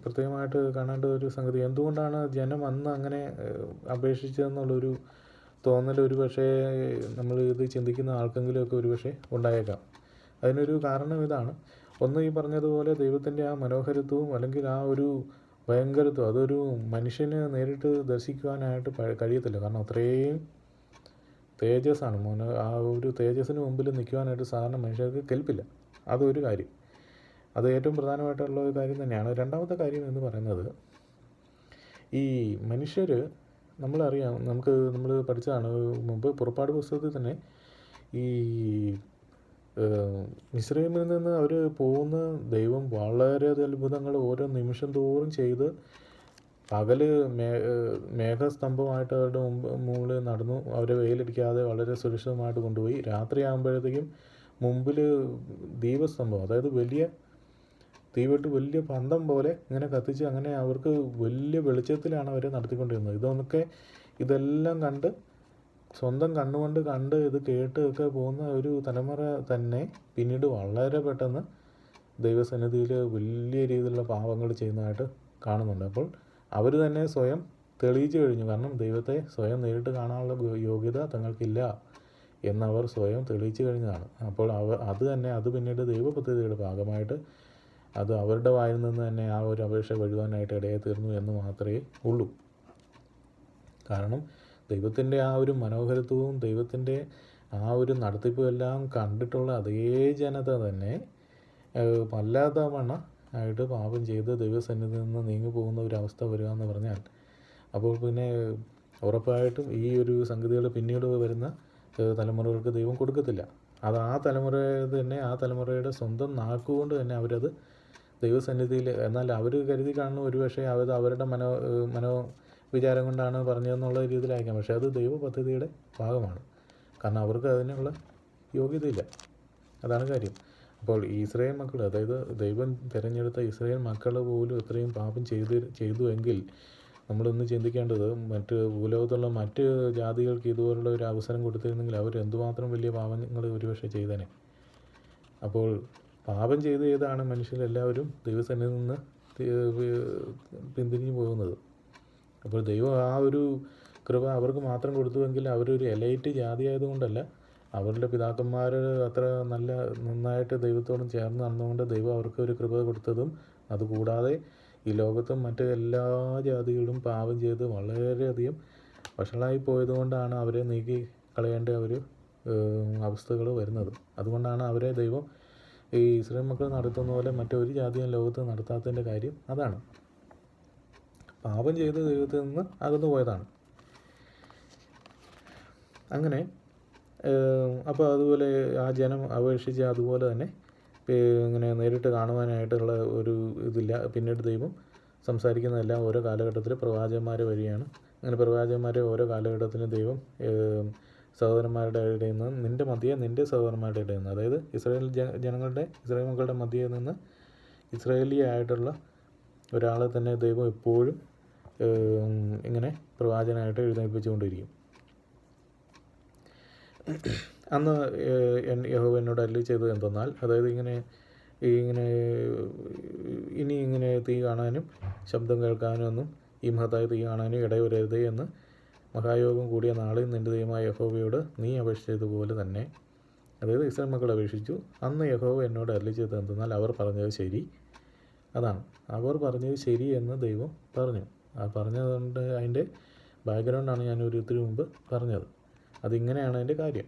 പ്രത്യേകമായിട്ട് കാണേണ്ട ഒരു സംഗതി എന്തുകൊണ്ടാണ് ജനം അന്ന് അങ്ങനെ അപേക്ഷിച്ചതെന്നുള്ളൊരു തോന്നൽ ഒരു പക്ഷേ നമ്മൾ ഇത് ചിന്തിക്കുന്ന ആൾക്കെങ്കിലുമൊക്കെ ഒരു പക്ഷേ ഉണ്ടായേക്കാം. അതിനൊരു കാരണം ഇതാണ്. ഒന്ന്, ഈ പറഞ്ഞതുപോലെ ദൈവത്തിൻ്റെ ആ മനോഹരത്വവും അല്ലെങ്കിൽ ആ ഒരു ഭയങ്കരത്വം അതൊരു മനുഷ്യന് നേരിട്ട് ദർശിക്കുവാനായിട്ട് കഴിയത്തില്ല. കാരണം അത്രയും തേജസ്സാണ്. ആ ഒരു തേജസ്സിന് മുമ്പിൽ നിൽക്കുവാനായിട്ട് സാധാരണ മനുഷ്യർക്ക് കെൽപ്പില്ല. അതൊരു കാര്യം. അത് ഏറ്റവും പ്രധാനമായിട്ടുള്ള ഒരു കാര്യം തന്നെയാണ്. രണ്ടാമത്തെ കാര്യം എന്ന് പറയുന്നത്, ഈ മനുഷ്യർ നമ്മളറിയാം, നമ്മൾ പഠിച്ചതാണ് മുമ്പ് പുറപ്പാട് പുസ്തകത്തിൽ തന്നെ ഈ മിസ്രൈമിൽ നിന്ന് അവർ പോകുന്ന ദൈവം വളരെ അത്ഭുതങ്ങൾ ഓരോ നിമിഷം തോറും ചെയ്ത് പകല് മേഘസ്തംഭമായിട്ട് അവരുടെ മുകളിൽ നടന്നു, അവരെ വെയിലടിക്കാതെ വളരെ സുരക്ഷിതമായിട്ട് കൊണ്ടുപോയി. രാത്രിയാകുമ്പോഴത്തേക്കും മുമ്പിൽ ദീപസ്തംഭം, അതായത് വലിയ തീവെട്ട് വലിയ പന്തം പോലെ ഇങ്ങനെ കത്തിച്ച് അങ്ങനെ അവർക്ക് വലിയ വെളിച്ചത്തിലാണ് അവരെ നടത്തിക്കൊണ്ടിരുന്നത്. ഇതെല്ലാം കണ്ട് സ്വന്തം കണ്ണുകൊണ്ട് കണ്ട് ഇത് കേട്ട് ഒക്കെ പോകുന്ന ഒരു തലമുറ തന്നെ പിന്നീട് വളരെ പെട്ടെന്ന് ദൈവസന്നിധിയിൽ വലിയ രീതിയിലുള്ള പാപങ്ങൾ ചെയ്യുന്നതായിട്ട് കാണുന്നുണ്ട്. അപ്പോൾ അവർ തന്നെ സ്വയം തെളിയിച്ചു കഴിഞ്ഞു. കാരണം ദൈവത്തെ സ്വയം നേരിട്ട് കാണാനുള്ള യോഗ്യത തങ്ങൾക്കില്ല എന്നവർ സ്വയം തെളിയിച്ചു കഴിഞ്ഞതാണ്. അപ്പോൾ അത് പിന്നീട് ദൈവപദ്ധതിയുടെ ഭാഗമായിട്ട് അത് അവരുടെ വായിൽ നിന്ന് തന്നെ ആ ഒരു അപേക്ഷ വഴുവാനായിട്ട് ഇടയായി തീർന്നു എന്ന് മാത്രമേ ഉള്ളൂ. കാരണം ദൈവത്തിൻ്റെ ആ ഒരു മനോഹരത്വവും ദൈവത്തിൻ്റെ ആ ഒരു നടത്തിപ്പും എല്ലാം കണ്ടിട്ടുള്ള അതേ ജനത തന്നെ വല്ലാത്ത വണ്ണം ആയിട്ട് പാപം ചെയ്ത് ദൈവസന്നിധിയിൽ നിന്ന് നീങ്ങി പോകുന്ന ഒരു അവസ്ഥ വരിക എന്ന് പറഞ്ഞാൽ, അപ്പോൾ പിന്നെ ഉറപ്പായിട്ടും ഈ ഒരു സംഗതികൾ പിന്നീട് വരുന്ന തലമുറകൾക്ക് ദൈവം കൊടുക്കത്തില്ല. അത് ആ തലമുറ തന്നെ, ആ തലമുറയുടെ സ്വന്തം നാക്കുകൊണ്ട് തന്നെ അവരത് ദൈവസന്നിധിയിൽ, എന്നാൽ അവർ കരുതി കാണുന്ന ഒരു പക്ഷേ അവരുടെ വിചാരം കൊണ്ടാണ് പറഞ്ഞതെന്നുള്ള രീതിയിലായിരിക്കാം. പക്ഷേ അത് ദൈവ പദ്ധതിയുടെ ഭാഗമാണ്. കാരണം അവർക്ക് അതിനുള്ള യോഗ്യതയില്ല. അതാണ് കാര്യം. അപ്പോൾ ഇസ്രായേൽ മക്കൾ, അതായത് ദൈവം തിരഞ്ഞെടുത്ത ഇസ്രായേൽ മക്കൾ പോലും ഇത്രയും പാപം ചെയ്തു എങ്കിൽ നമ്മളൊന്ന് ചിന്തിക്കേണ്ടത്, മറ്റ് ഭൂലോകത്തുള്ള മറ്റ് ജാതികൾക്ക് ഇതുപോലുള്ള ഒരു അവസരം കൊടുത്തിരുന്നെങ്കിൽ അവർ എന്തുമാത്രം വലിയ പാപങ്ങൾ ഒരുപക്ഷെ ചെയ്തേനെ. അപ്പോൾ പാപം ചെയ്താണ് മനുഷ്യരെല്ലാവരും ദൈവസന്നിധിയിൽ നിന്ന് പിന്തിരിഞ്ഞു പോകുന്നത്. അപ്പോൾ ദൈവം ആ ഒരു കൃപ അവർക്ക് മാത്രം കൊടുത്തുവെങ്കിൽ അവരൊരു എലൈറ്റ് ജാതി ആയതുകൊണ്ടല്ല, അവരുടെ പിതാക്കന്മാർ അത്ര നന്നായിട്ട് ദൈവത്തോടും ചേർന്ന് നടന്നുകൊണ്ട് ദൈവം അവർക്ക് ഒരു കൃപ കൊടുത്തതും, അതുകൂടാതെ ഈ ലോകത്തും മറ്റ് എല്ലാ ജാതികളും പാപം ചെയ്ത് വളരെയധികം വഷളായി പോയതുകൊണ്ടാണ് അവരെ നീക്കി കളയേണ്ട ഒരു അവസ്ഥകൾ വരുന്നത്. അതുകൊണ്ടാണ് അവരെ ദൈവം ഈ ഇസ്രായേൽ മക്കൾ നടത്തുന്ന പോലെ മറ്റൊരു ജാതിയും ലോകത്ത് നടത്താത്തതിൻ്റെ കാര്യം അതാണ്. പാപം ചെയ്ത് ദൈവത്തിൽ നിന്ന് അകന്നു പോയതാണ്. അങ്ങനെ അപ്പോൾ അതുപോലെ ആ ജനം അപേക്ഷിച്ച് അതുപോലെ തന്നെ ഇങ്ങനെ നേരിട്ട് കാണുവാനായിട്ടുള്ള ഒരു ഇതില്ല. പിന്നീട് ദൈവം സംസാരിക്കുന്നതെല്ലാം ഓരോ കാലഘട്ടത്തിൽ പ്രവാചകന്മാർ വഴിയാണ്. അങ്ങനെ പ്രവാചകന്മാരെ ഓരോ കാലഘട്ടത്തിലും ദൈവം സഹോദരന്മാരുടെ ഇടയിൽ നിന്ന്, നിൻ്റെ സഹോദരന്മാരുടെ ഇടയിൽ നിന്ന്, അതായത് ഇസ്രായേൽ മക്കളുടെ മധ്യയിൽ നിന്ന് ഇസ്രായേലിയായിട്ടുള്ള ഒരാളെ തന്നെ ദൈവം എപ്പോഴും ഇങ്ങനെ പ്രവാചകനായിട്ട് എഴുന്നേൽപ്പിച്ചുകൊണ്ടിരിക്കും. അന്ന് യഹോവ എന്നോട് അരുളി ചെയ്തത് എന്തെന്നാൽ, അതായത് ഇങ്ങനെ തീ കാണാനും ശബ്ദം കേൾക്കാനും ഒന്നും ഈ മഹത്തായ തീ കാണാനും ഇടവരരുത് എന്ന് മഹായോഗം കൂടിയ നാളിൽ നിൻ്റെ ദൈവമായ യഹോവയോട് നീ അപേക്ഷിച്ചതുപോലെ തന്നെ, അതായത് ഇസ്രായേൽ മക്കൾ അപേക്ഷിച്ചു. അന്ന് യഹോവ എന്നോട് അരുളി ചെയ്തത് എന്തെന്നാൽ, അവർ പറഞ്ഞത് ശരി. അതാണ്, അവർ പറഞ്ഞത് ശരി എന്ന് ദൈവം പറഞ്ഞു. ആ പറഞ്ഞതുകൊണ്ട് അതിൻ്റെ ബാക്ക്ഗ്രൗണ്ടാണ് ഞാൻ ഇത്തിരി മുമ്പ് പറഞ്ഞത്. അതിങ്ങനെയാണ് അതിൻ്റെ കാര്യം.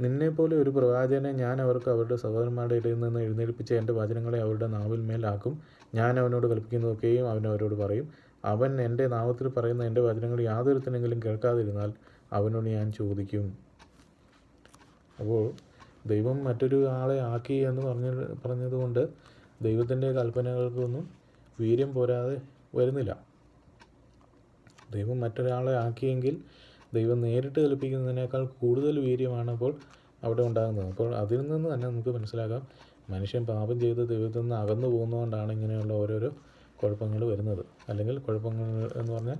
നിന്നെപ്പോലെ ഒരു പ്രവാചകനെ ഞാൻ അവർക്ക് അവരുടെ സഹോദരന്മാരുടെ ഇടയിൽ നിന്ന് എഴുന്നേൽപ്പിച്ച എൻ്റെ വചനങ്ങളെ അവരുടെ നാവിൽ മേലാക്കും. ഞാൻ അവനോട് കൽപ്പിക്കുന്നതൊക്കെയും അവൻ അവരോട് പറയും. അവൻ എൻ്റെ നാമത്തിൽ പറയുന്ന എൻ്റെ വചനങ്ങൾ യാതൊരുത്തനെങ്കിലും കേൾക്കാതിരുന്നാൽ അവനോട് ഞാൻ ചോദിക്കും. അപ്പോൾ ദൈവം മറ്റൊരു ആളെ ആക്കി എന്ന് പറഞ്ഞതുകൊണ്ട് ദൈവത്തിൻ്റെ കൽപ്പനകൾക്കൊന്നും വീര്യം പോരാതെ വരുന്നില്ല. ദൈവം മറ്റൊരാളെ ആക്കിയെങ്കിൽ ദൈവം നേരിട്ട് കൽപ്പിക്കുന്നതിനേക്കാൾ കൂടുതൽ വീര്യമാണ് അപ്പോൾ അവിടെ ഉണ്ടാകുന്നത്. അപ്പോൾ അതിൽ നിന്ന് തന്നെ നമുക്ക് മനസ്സിലാക്കാം, മനുഷ്യൻ പാപം ചെയ്ത് ദൈവത്തിൽ നിന്ന് അകന്നു പോകുന്നതുകൊണ്ടാണ് ഇങ്ങനെയുള്ള ഓരോരോ കുഴപ്പങ്ങൾ വരുന്നത്. അല്ലെങ്കിൽ കുഴപ്പങ്ങൾ എന്ന് പറഞ്ഞാൽ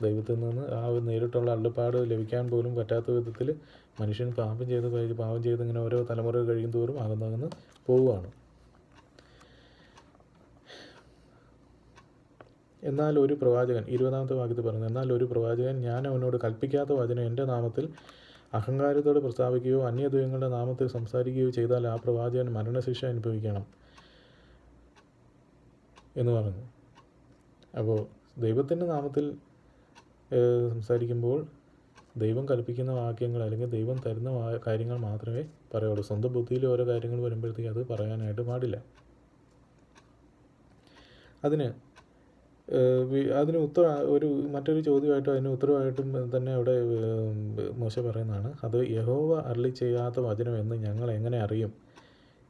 ദൈവത്തിൽ നിന്ന് ആ നേരിട്ടുള്ള അരുളപ്പാട് ലഭിക്കാൻ പോലും പറ്റാത്ത വിധത്തിൽ മനുഷ്യൻ പാപം ചെയ്ത് ഇങ്ങനെ ഓരോ തലമുറ കഴിയും തോറും അകന്നകന്ന് പോവുകയാണ്. എന്നാൽ ഒരു പ്രവാചകൻ, 20-ാമത്തെ വാക്യത്തിൽ പറയുന്നത്, എന്നാൽ ഒരു പ്രവാചകൻ ഞാൻ അവനോട് കൽപ്പിക്കാത്ത വചനം എൻ്റെ നാമത്തിൽ അഹങ്കാരത്തോടെ പ്രസ്താവിക്കുകയോ അന്യദൈവങ്ങളുടെ നാമത്തിൽ സംസാരിക്കുകയോ ചെയ്താൽ ആ പ്രവാചകൻ മരണശിക്ഷ അനുഭവിക്കണം എന്ന് പറഞ്ഞു. അപ്പോൾ ദൈവത്തിൻ്റെ നാമത്തിൽ സംസാരിക്കുമ്പോൾ ദൈവം കൽപ്പിക്കുന്ന വാക്യങ്ങൾ അല്ലെങ്കിൽ ദൈവം തരുന്ന കാര്യങ്ങൾ മാത്രമേ പറയുള്ളൂ. സ്വന്തം ബുദ്ധിയിൽ ഓരോ കാര്യങ്ങൾ വരുമ്പോഴത്തേക്ക് അത് പറയാനായിട്ട് പാടില്ല. അതിന് മറ്റൊരു ചോദ്യമായിട്ടും അതിന് ഉത്തരവായിട്ടും തന്നെ അവിടെ മോശ പറയുന്നതാണ്, അത് യഹോവ അരുളി ചെയ്യാത്ത വചനം എന്ന് ഞങ്ങൾ എങ്ങനെ അറിയും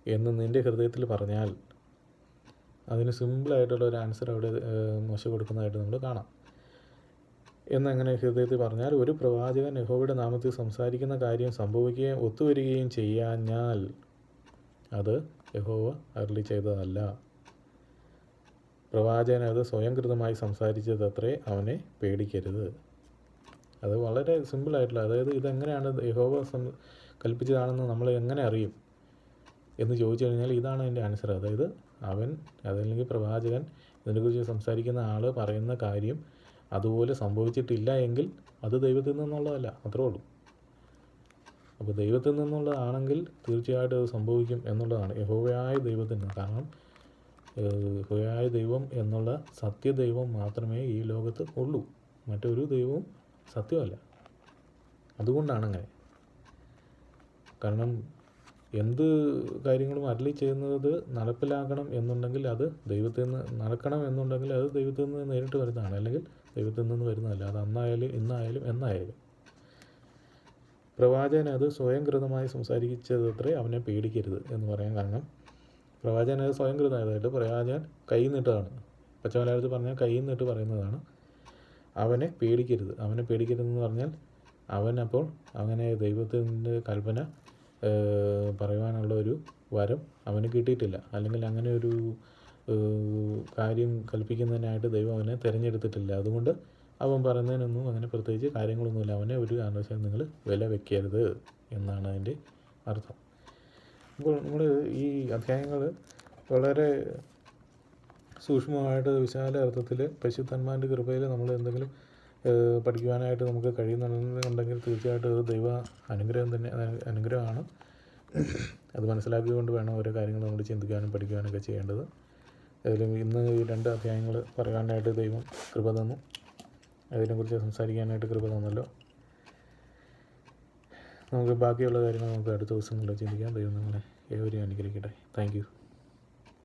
എന്ന് നിൻ്റെ ഹൃദയത്തിൽ പറഞ്ഞാൽ, അതിന് സിമ്പിളായിട്ടുള്ള ഒരു ആൻസർ അവിടെ മോശ കൊടുക്കുന്നതായിട്ട് നമ്മൾ കാണാം. എന്നെങ്ങനെ ഹൃദയത്തിൽ പറഞ്ഞാൽ, ഒരു പ്രവാചകൻ യഹോവയുടെ നാമത്തിൽ സംസാരിക്കുന്ന കാര്യം സംഭവിക്കുകയും ഒത്തുവരികയും ചെയ്യാഞ്ഞാൽ അത് യഹോവ അരുളി ചെയ്തതല്ല. പ്രവാചകൻ അത് സ്വയംകൃതമായി സംസാരിച്ചതത്രേ, അവനെ പേടിക്കരുത്. അത് വളരെ സിമ്പിളായിട്ടുള്ള, അതായത് ഇതെങ്ങനെയാണ് യഹോവ കൽപ്പിച്ചതാണെന്ന് നമ്മൾ എങ്ങനെ അറിയും? എന്ന് ചോദിച്ചു കഴിഞ്ഞാൽ ഇതാണ് അതിൻ്റെ ആൻസർ. അതായത് അവൻ അതല്ലെങ്കിൽ പ്രവാചകൻ ഇതിനെക്കുറിച്ച് സംസാരിക്കുന്ന ആൾ പറയുന്ന കാര്യം അതുപോലെ സംഭവിച്ചിട്ടില്ല എങ്കിൽ അത് ദൈവത്തിൽ നിന്നുള്ളതല്ല, അത്രേ ഉള്ളൂ. അപ്പോൾ ദൈവത്തിൽ നിന്നുള്ളതാണെങ്കിൽ തീർച്ചയായിട്ടും അത് സംഭവിക്കും എന്നുള്ളതാണ്, യഹോവയായ ദൈവത്തിൽ നിന്ന്. കാരണം യഹോവയായ ദൈവം എന്നുള്ള സത്യദൈവം മാത്രമേ ഈ ലോകത്ത് ഉള്ളൂ, മറ്റൊരു ദൈവവും സത്യമല്ല. അതുകൊണ്ടാണ് അങ്ങനെ. കാരണം എന്ത് കാര്യങ്ങളും അരുളി ചെയ്യുന്നത് നടപ്പിലാക്കണം എന്നുണ്ടെങ്കിൽ അത് ദൈവത്തിൽ നിന്ന് നടക്കണം എന്നുണ്ടെങ്കിൽ അത് ദൈവത്തിൽ നിന്ന് നേരിട്ട് വരുന്നതാണ്, അല്ലെങ്കിൽ ദൈവത്തിൽ നിന്ന് വരുന്നതല്ല. അത് അന്നായാലും ഇന്നായാലും എന്നായാലും. പ്രവാചകൻ അത് സ്വയംകൃതമായി സംസാരിച്ചതത്രേ അവനെ പേടിക്കരുത് എന്ന് പറയാൻ കാരണം, പ്രവാചകൻ അത് സ്വയംകൃതമായതായിട്ട് പ്രവാചകൻ കൈ നീട്ടതാണ്. പച്ചമലയാളത്തിൽ പറഞ്ഞാൽ കൈ നീട്ട് പറയുന്നതാണ്. അവനെ പേടിക്കരുത്. അവനെ പേടിക്കരുതെന്ന് പറഞ്ഞാൽ അവൻ അപ്പോൾ അങ്ങനെ ദൈവത്തിൻ്റെ കൽപ്പന പറയുവാനുള്ള ഒരു വരം അവന് കിട്ടിയിട്ടില്ല, അല്ലെങ്കിൽ അങ്ങനെ ഒരു കാര്യം കൽപ്പിക്കുന്നതിനായിട്ട് ദൈവം അവനെ തിരഞ്ഞെടുത്തിട്ടില്ല. അതുകൊണ്ട് അവൻ പറയുന്നതിനൊന്നും അങ്ങനെ പ്രത്യേകിച്ച് കാര്യങ്ങളൊന്നുമില്ല. അവനെ ഒരു കാരണവശാലും നിങ്ങൾ വില വയ്ക്കരുത് എന്നാണ് അതിൻ്റെ അർത്ഥം. അപ്പോൾ നമ്മൾ ഈ അധ്യായങ്ങൾ വളരെ സൂക്ഷ്മമായിട്ട് വിശാല അർത്ഥത്തിൽ പരിശുദ്ധന്മാരുടെ കൃപയിൽ നമ്മൾ എന്തെങ്കിലും പഠിക്കുവാനായിട്ട് നമുക്ക് കഴിയുന്നുണ്ടെങ്കിൽ തീർച്ചയായിട്ടും അത് ദൈവ അനുഗ്രഹം തന്നെ, അനുഗ്രഹമാണ്. അത് മനസ്സിലാക്കിക്കൊണ്ട് വേണം ഓരോ കാര്യങ്ങൾ നമ്മൾ ചിന്തിക്കാനും പഠിക്കുവാനൊക്കെ ചെയ്യേണ്ടത്. അതിലും ഇന്ന് ഈ 2 അധ്യായങ്ങൾ പറയാനായിട്ട് ദൈവം കൃപ തന്നു, അതിനെക്കുറിച്ച് സംസാരിക്കാനായിട്ട് കൃപ തന്നല്ലോ. നമുക്ക് ബാക്കിയുള്ള കാര്യങ്ങൾ നമുക്ക് അടുത്ത ദിവസങ്ങളിൽ ചിന്തിക്കാം. ദൈവം നമ്മളെ ഏവരെയും അനുഗ്രഹിക്കട്ടെ. Thank you.